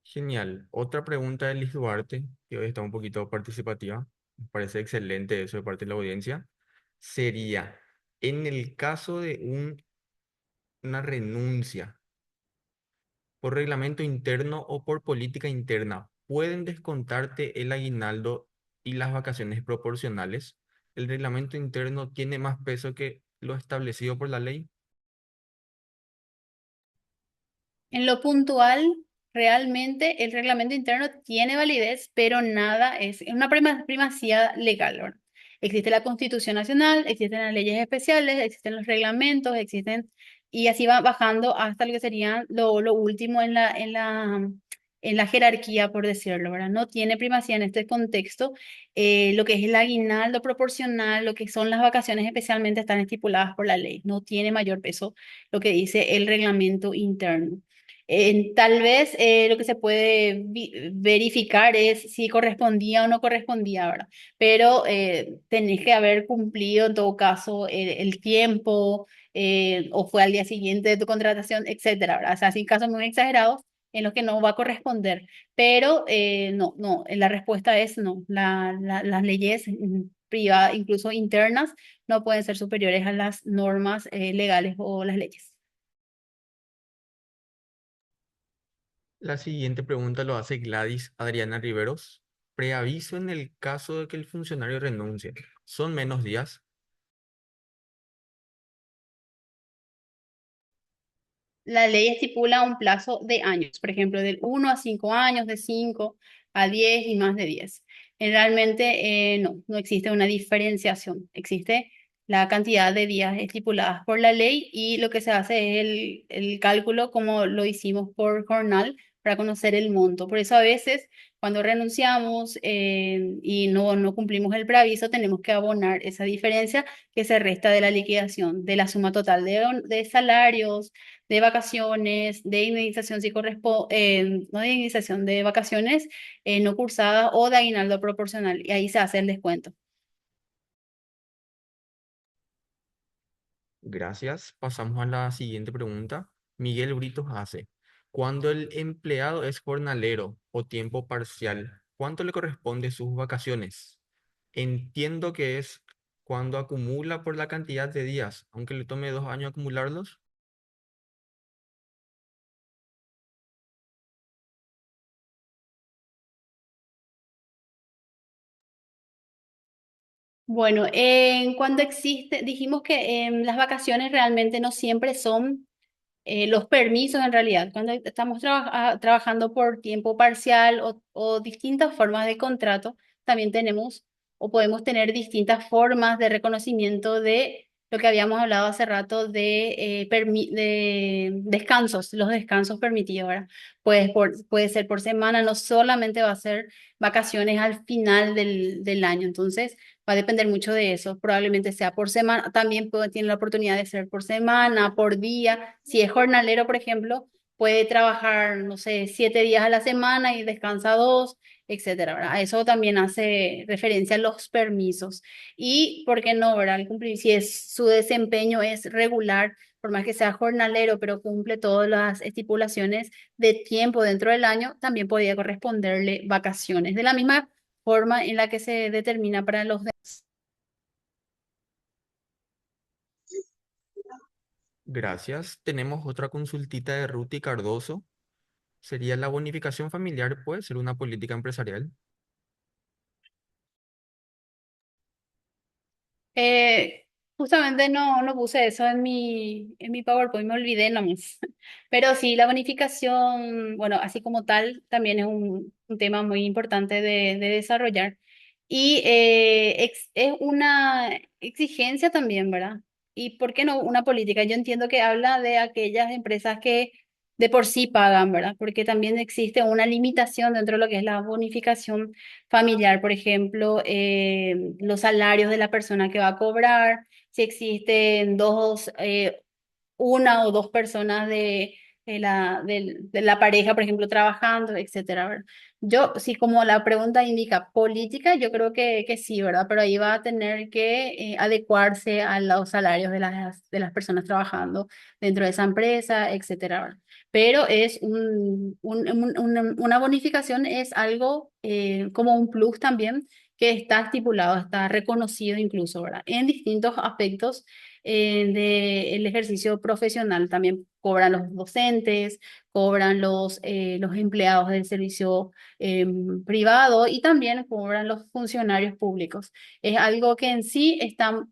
Genial. Otra pregunta de Liz Duarte, que hoy está un poquito participativa. Me parece excelente eso de parte de la audiencia. Sería, en el caso de una renuncia por reglamento interno o por política interna, ¿pueden descontarte el aguinaldo y las vacaciones proporcionales? ¿El reglamento interno tiene más peso que lo establecido por la ley? En lo puntual, realmente el reglamento interno tiene validez, pero nada es una primacía legal, ¿verdad? Existe la Constitución Nacional, existen las leyes especiales, existen los reglamentos, existen, y así va bajando hasta lo que sería lo último en la jerarquía, por decirlo, ¿verdad? No tiene primacía en este contexto. Lo que es el aguinaldo proporcional, lo que son las vacaciones especialmente están estipuladas por la ley. No tiene mayor peso lo que dice el reglamento interno. Tal vez lo que se puede verificar es si correspondía o no correspondía, ¿verdad? Pero tenés que haber cumplido en todo caso el tiempo o fue al día siguiente de tu contratación, etcétera, ¿verdad? O sea, sin casos muy exagerados en los que no va a corresponder. Pero no, no, la respuesta es no. Las leyes privadas, incluso internas, no pueden ser superiores a las normas legales o las leyes. La siguiente pregunta lo hace Gladys Adriana Riveros. Preaviso en el caso de que el funcionario renuncie. ¿Son menos días? La ley estipula un plazo de años, por ejemplo, del 1 a 5 años, de 5 a 10 y más de 10. Realmente no existe una diferenciación, existe la cantidad de días estipuladas por la ley y lo que se hace es el cálculo como lo hicimos por jornal para conocer el monto. Por eso a veces cuando renunciamos y no cumplimos el preaviso, tenemos que abonar esa diferencia que se resta de la liquidación, de la suma total de salarios de vacaciones, de indemnización si corresponde, no de indemnización de vacaciones no cursadas o de aguinaldo proporcional. Y ahí se hace el descuento. Gracias. Pasamos a la siguiente pregunta. Miguel Britos hace, cuando el empleado es jornalero o tiempo parcial, ¿cuánto le corresponde sus vacaciones? Entiendo que es cuando acumula por la cantidad de días, aunque le tome 2 años acumularlos. Bueno, cuando existe, dijimos que las vacaciones realmente no siempre son los permisos en realidad. Cuando estamos trabajando por tiempo parcial o distintas formas de contrato, también tenemos o podemos tener distintas formas de reconocimiento lo que habíamos hablado hace rato de descansos, los descansos permitidos, ¿verdad? Puede ser por semana, no solamente va a ser vacaciones al final del año, entonces va a depender mucho de eso, probablemente sea por semana, también tiene la oportunidad de ser por semana, por día, si es jornalero, por ejemplo, puede trabajar, no sé, 7 días a la semana y descansa 2, etcétera, ¿verdad? A eso también hace referencia a los permisos. Y, ¿por qué no, verdad? Si su desempeño es regular, por más que sea jornalero, pero cumple todas las estipulaciones de tiempo dentro del año, también podría corresponderle vacaciones, de la misma forma en la que se determina para los demás. Gracias. Tenemos otra consultita de Ruti Cardoso. ¿Sería la bonificación familiar, puede ser una política empresarial? Eh, Justamente no puse eso en mi PowerPoint, me olvidé nomás. Pero sí, la bonificación, bueno, así como tal, también es un tema muy importante de desarrollar. Y es una exigencia también, ¿verdad? ¿Y por qué no una política? Yo entiendo que habla de aquellas empresas que de por sí pagan, ¿verdad? Porque también existe una limitación dentro de lo que es la bonificación familiar, por ejemplo, los salarios de la persona que va a cobrar, si existen una o dos personas de la pareja, por ejemplo, trabajando, etcétera, ¿verdad? Yo, sí, como la pregunta indica política, yo creo que sí, ¿verdad? Pero ahí va a tener que adecuarse a los salarios de las personas trabajando dentro de esa empresa, etcétera, ¿verdad? Pero una bonificación es algo como un plus también que está estipulado, está reconocido incluso, ¿verdad? En distintos aspectos del ejercicio profesional. También cobran los docentes, cobran los empleados del servicio privado y también cobran los funcionarios públicos. Es algo que en sí está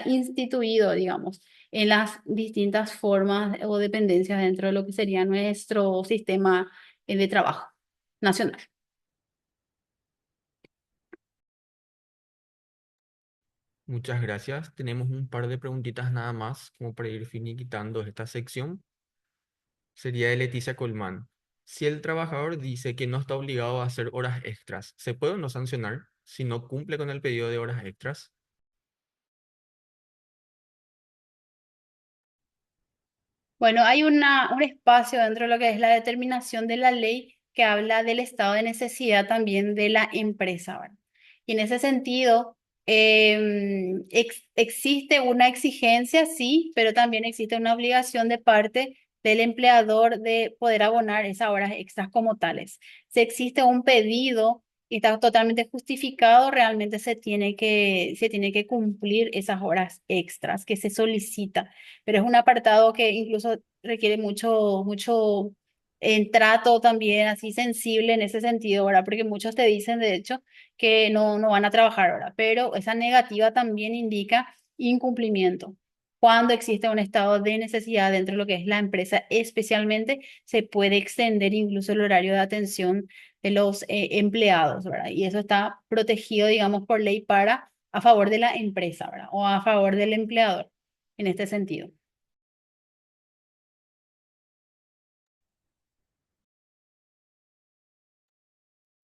instituido, digamos, en las distintas formas o dependencias dentro de lo que sería nuestro sistema de trabajo nacional. Muchas gracias. Tenemos un par de preguntitas nada más como para ir finiquitando esta sección. Sería de Leticia Colmán. Si el trabajador dice que no está obligado a hacer horas extras, ¿se puede o no sancionar si no cumple con el pedido de horas extras? Bueno, hay un espacio dentro de lo que es la determinación de la ley que habla del estado de necesidad también de la empresa, ¿verdad? Y en ese sentido, existe una exigencia, sí, pero también existe una obligación de parte del empleador de poder abonar esas horas extras como tales. Si existe un pedido y está totalmente justificado, realmente se tiene que cumplir esas horas extras que se solicita, pero es un apartado que incluso requiere mucho trato también así sensible en ese sentido, ¿verdad? Porque muchos te dicen, de hecho, que no van a trabajar, ¿verdad? Pero esa negativa también indica incumplimiento. Cuando existe un estado de necesidad dentro de lo que es la empresa, especialmente, se puede extender incluso el horario de atención de los empleados, ¿verdad? Y eso está protegido, digamos, por ley a favor de la empresa, ¿verdad? O a favor del empleador en este sentido.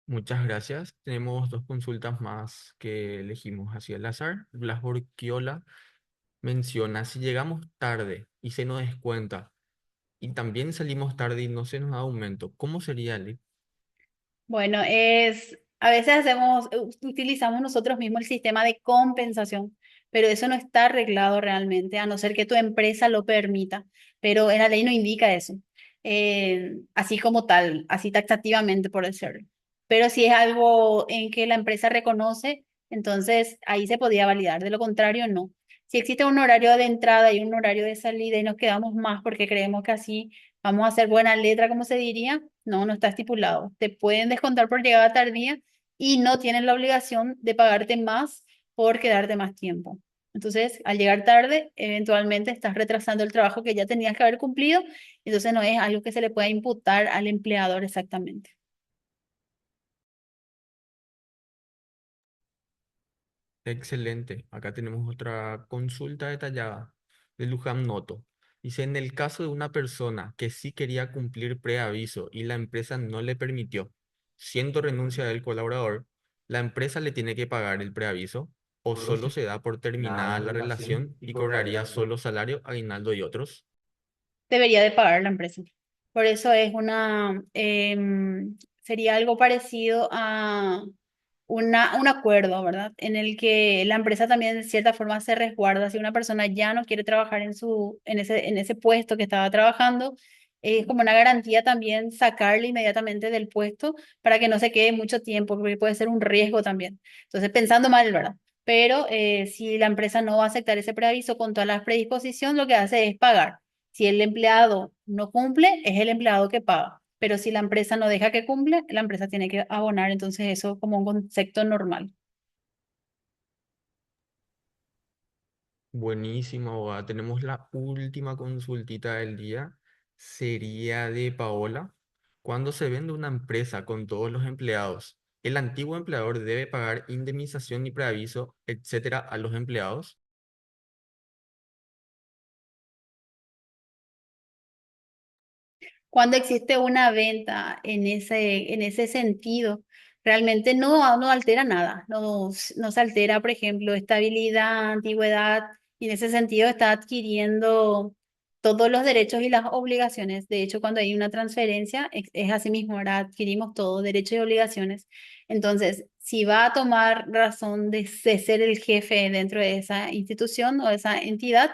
Muchas gracias. Tenemos dos consultas más que elegimos hacia el azar. Blas Borquiola menciona, si llegamos tarde y se nos descuenta y también salimos tarde y no se nos da aumento, ¿cómo sería, Ali? Bueno, a veces utilizamos nosotros mismos el sistema de compensación, pero eso no está arreglado realmente, a no ser que tu empresa lo permita, pero en la ley no indica eso, así como tal, así taxativamente por decirlo. Pero si es algo en que la empresa reconoce, entonces ahí se podía validar, de lo contrario, no. Si existe un horario de entrada y un horario de salida y nos quedamos más porque creemos que así vamos a hacer buena letra, como se diría, no está estipulado. Te pueden descontar por llegada tardía y no tienen la obligación de pagarte más por quedarte más tiempo. Entonces, al llegar tarde, eventualmente estás retrasando el trabajo que ya tenías que haber cumplido, entonces no es algo que se le pueda imputar al empleador exactamente. Excelente. Acá tenemos otra consulta detallada de Luján Noto. Dice, en el caso de una persona que sí quería cumplir preaviso y la empresa no le permitió, siendo renuncia del colaborador, ¿la empresa le tiene que pagar el preaviso o Solo solo se se da por da la terminada la relación relación y y cobraría cobraría solo. solo salario, aguinaldo y otros? Debería de pagar la empresa. Por eso es sería algo parecido a un acuerdo, ¿verdad? En el que la empresa también de cierta forma se resguarda. Si una persona ya no quiere trabajar en ese puesto que estaba trabajando, es como una garantía también sacarle inmediatamente del puesto para que no se quede mucho tiempo, porque puede ser un riesgo también. Entonces, pensando mal, ¿verdad? Pero si la empresa no va a aceptar ese preaviso con todas las predisposiciones, lo que hace es pagar. Si el empleado no cumple, es el empleado que paga. Pero si la empresa no deja que cumple, la empresa tiene que abonar. Entonces, eso como un concepto normal. Buenísimo, abogada. Tenemos la última consultita del día. Sería de Paola. Cuando se vende una empresa con todos los empleados, ¿el antiguo empleador debe pagar indemnización y preaviso, etcétera, a los empleados? Cuando existe una venta en ese sentido, realmente no altera nada. No se altera, por ejemplo, estabilidad, antigüedad, y en ese sentido está adquiriendo todos los derechos y las obligaciones. De hecho, cuando hay una transferencia, es así mismo, ahora adquirimos todos derechos y obligaciones. Entonces, si va a tomar razón de ser el jefe dentro de esa institución o esa entidad,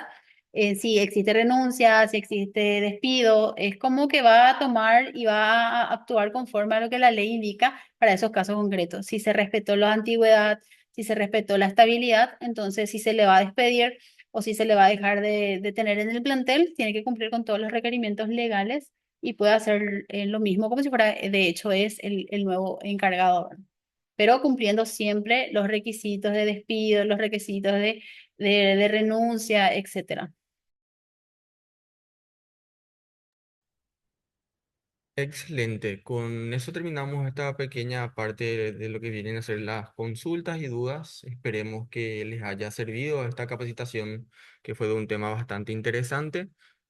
si existe renuncia, si existe despido, es como que va a tomar y va a actuar conforme a lo que la ley indica para esos casos concretos. Si se respetó la antigüedad, si se respetó la estabilidad, entonces si se le va a despedir o si se le va a dejar de tener en el plantel, tiene que cumplir con todos los requerimientos legales y puede hacer lo mismo como si fuera, de hecho, es el nuevo encargado, ¿verdad? Pero cumpliendo siempre los requisitos de despido, los requisitos de renuncia, etcétera. Excelente. Con eso terminamos esta pequeña parte de lo que vienen a ser las consultas y dudas. Esperemos que les haya servido esta capacitación, que fue de un tema bastante interesante.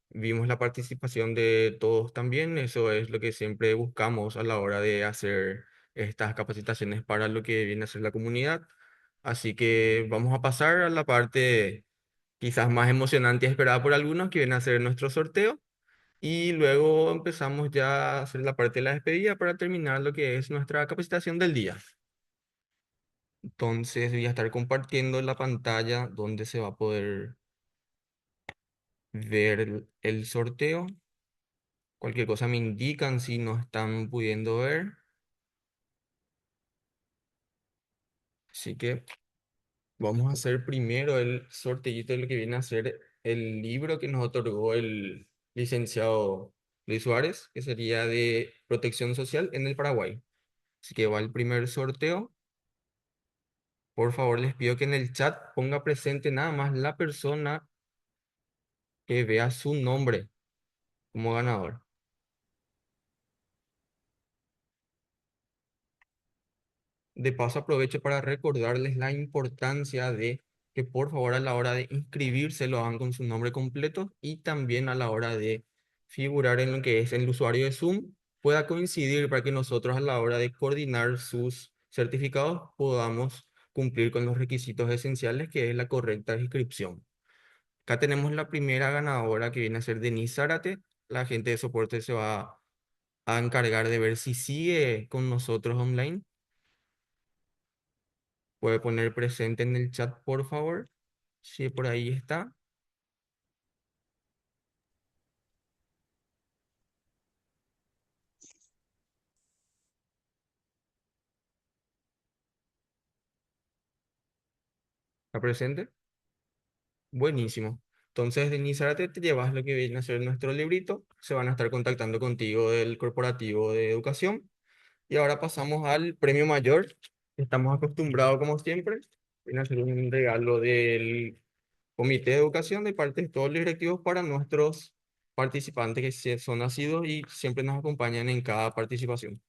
Vimos la participación de todos también. Eso es lo que siempre buscamos a la hora de hacer estas capacitaciones para lo que viene a ser la comunidad. Así que vamos a pasar a la parte quizás más emocionante y esperada por algunos, que viene a ser nuestro sorteo. Y luego empezamos ya a hacer la parte de la despedida para terminar lo que es nuestra capacitación del día. Entonces voy a estar compartiendo la pantalla donde se va a poder ver el sorteo. Cualquier cosa me indican si no están pudiendo ver. Así que vamos a hacer primero el sorteito de lo que viene a ser el libro que nos otorgó el licenciado Luis Suárez, que sería de protección social en el Paraguay. Así que va el primer sorteo. Por favor, les pido que en el chat ponga presente nada más la persona que vea su nombre como ganador. De paso, aprovecho para recordarles la importancia de que por favor a la hora de inscribirse lo hagan con su nombre completo y también a la hora de figurar en lo que es el usuario de Zoom pueda coincidir para que nosotros a la hora de coordinar sus certificados podamos cumplir con los requisitos esenciales, que es la correcta inscripción. Acá tenemos la primera ganadora, que viene a ser Denise Zárate. La gente de soporte se va a encargar de ver si sigue con nosotros online. Puede poner presente en el chat, por favor. Si por ahí está. ¿Está presente? Buenísimo. Entonces, Denise Zárate, te llevas lo que viene a ser nuestro librito. Se van a estar contactando contigo del Corporativo de Educación. Y ahora pasamos al premio mayor. Estamos acostumbrados, como siempre, viene a ser un regalo del Comité de Educación de parte de todos los directivos para nuestros participantes que son nacidos y siempre nos acompañan en cada participación.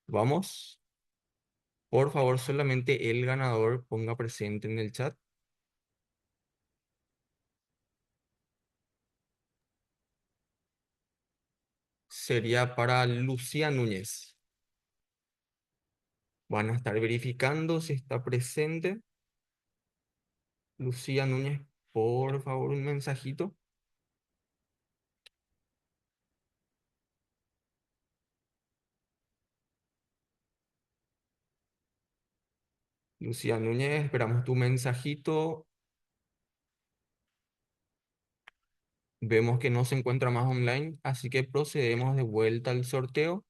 Vamos. Por favor, solamente el ganador ponga presente en el chat. Sería para Lucía Núñez. Van a estar verificando si está presente. Lucía Núñez, por favor, un mensajito. Lucía Núñez, esperamos tu mensajito. Vemos que no se encuentra más online, así que procedemos de vuelta al sorteo.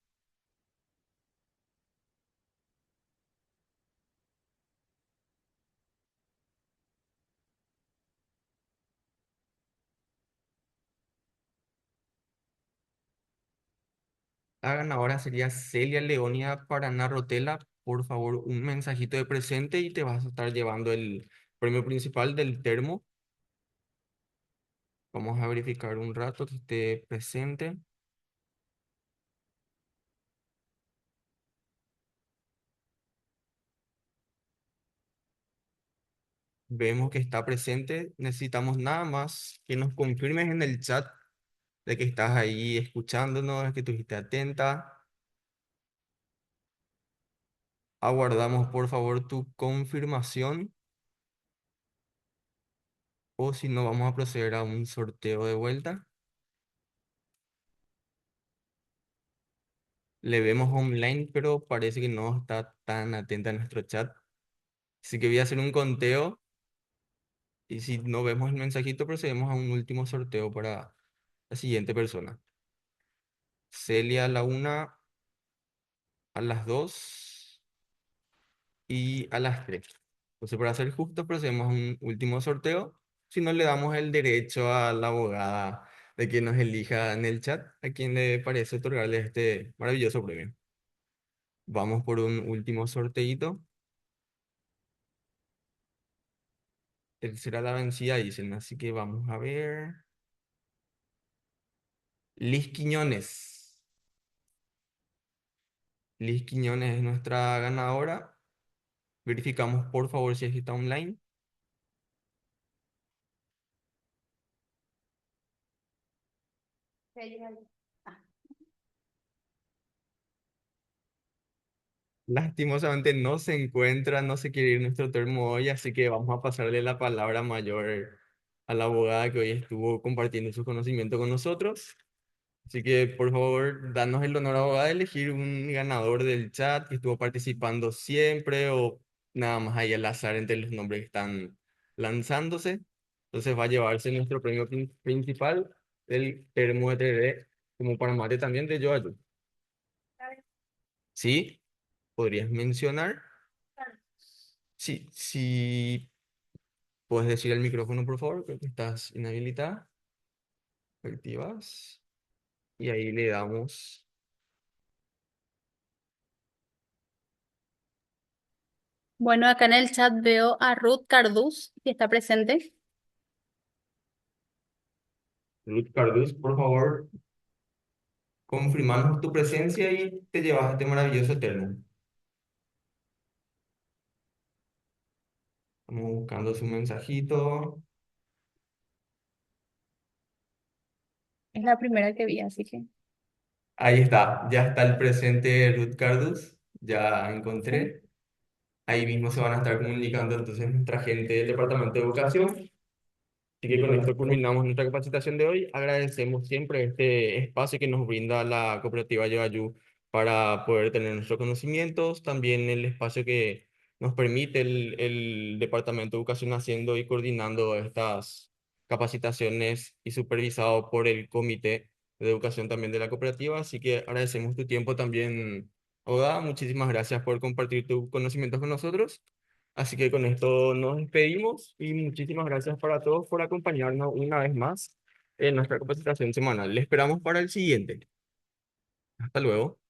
La ganadora sería Celia Leonia Paraná Rotela. Por favor, un mensajito de presente y te vas a estar llevando el premio principal del termo. Vamos a verificar un rato que esté presente. Vemos que está presente. Necesitamos nada más que nos confirmes en el chat de que estás ahí escuchándonos, que estuviste atenta. Aguardamos por favor tu confirmación o si no vamos a proceder a un sorteo de vuelta. Le vemos online, pero parece que no está tan atenta a nuestro chat. Así que voy a hacer un conteo y si no vemos el mensajito, procedemos a un último sorteo para la siguiente persona. Celia a la una, a las 2 y a las 3. Entonces, para ser justo, procedemos a un último sorteo. Si no, le damos el derecho a la abogada de que nos elija en el chat a quien le parece otorgarle este maravilloso premio. Vamos por un último sorteito. Tercera la vencida, dicen. Así que vamos a ver. Liz Quiñones. Liz Quiñones es nuestra ganadora. Verificamos por favor si está online. Ah, Lastimosamente no se encuentra, no se quiere ir nuestro termo hoy, así que vamos a pasarle la palabra mayor a la abogada que hoy estuvo compartiendo su conocimiento con nosotros. Así que, por favor, danos el honor, abogada, de elegir un ganador del chat que estuvo participando siempre o nada más ahí al azar entre los nombres que están lanzándose. Entonces va a llevarse nuestro premio principal, el termo de 3D, como para mate también de Yoayu. ¿Sí? ¿Podrías mencionar? Sí, sí. ¿Puedes decir el micrófono, por favor? Creo que estás inhabilitada. Activas. Y ahí le damos bueno, acá en el chat veo a Ruth Carduz, que está presente. Ruth Carduz, por favor. Confirmamos tu presencia y te llevas este maravilloso termo. Estamos buscando su mensajito. Es la primera que vi, así que Ahí está, ya está el presente Ruth Cardus. Ya sí. encontré. Ahí mismo se van a estar comunicando entonces nuestra gente del Departamento de Educación. Así que con esto culminamos nuestra capacitación de hoy. Agradecemos siempre este espacio que nos brinda la cooperativa Yoayú para poder tener nuestros conocimientos, también el espacio que nos permite el Departamento de Educación haciendo y coordinando estas capacitaciones y supervisado por el Comité de Educación también de la cooperativa. Así que agradecemos tu tiempo también, Oda. Muchísimas gracias por compartir tus conocimientos con nosotros. Así que con esto nos despedimos y muchísimas gracias para todos por acompañarnos una vez más en nuestra capacitación semanal. Le esperamos para el siguiente. Hasta luego.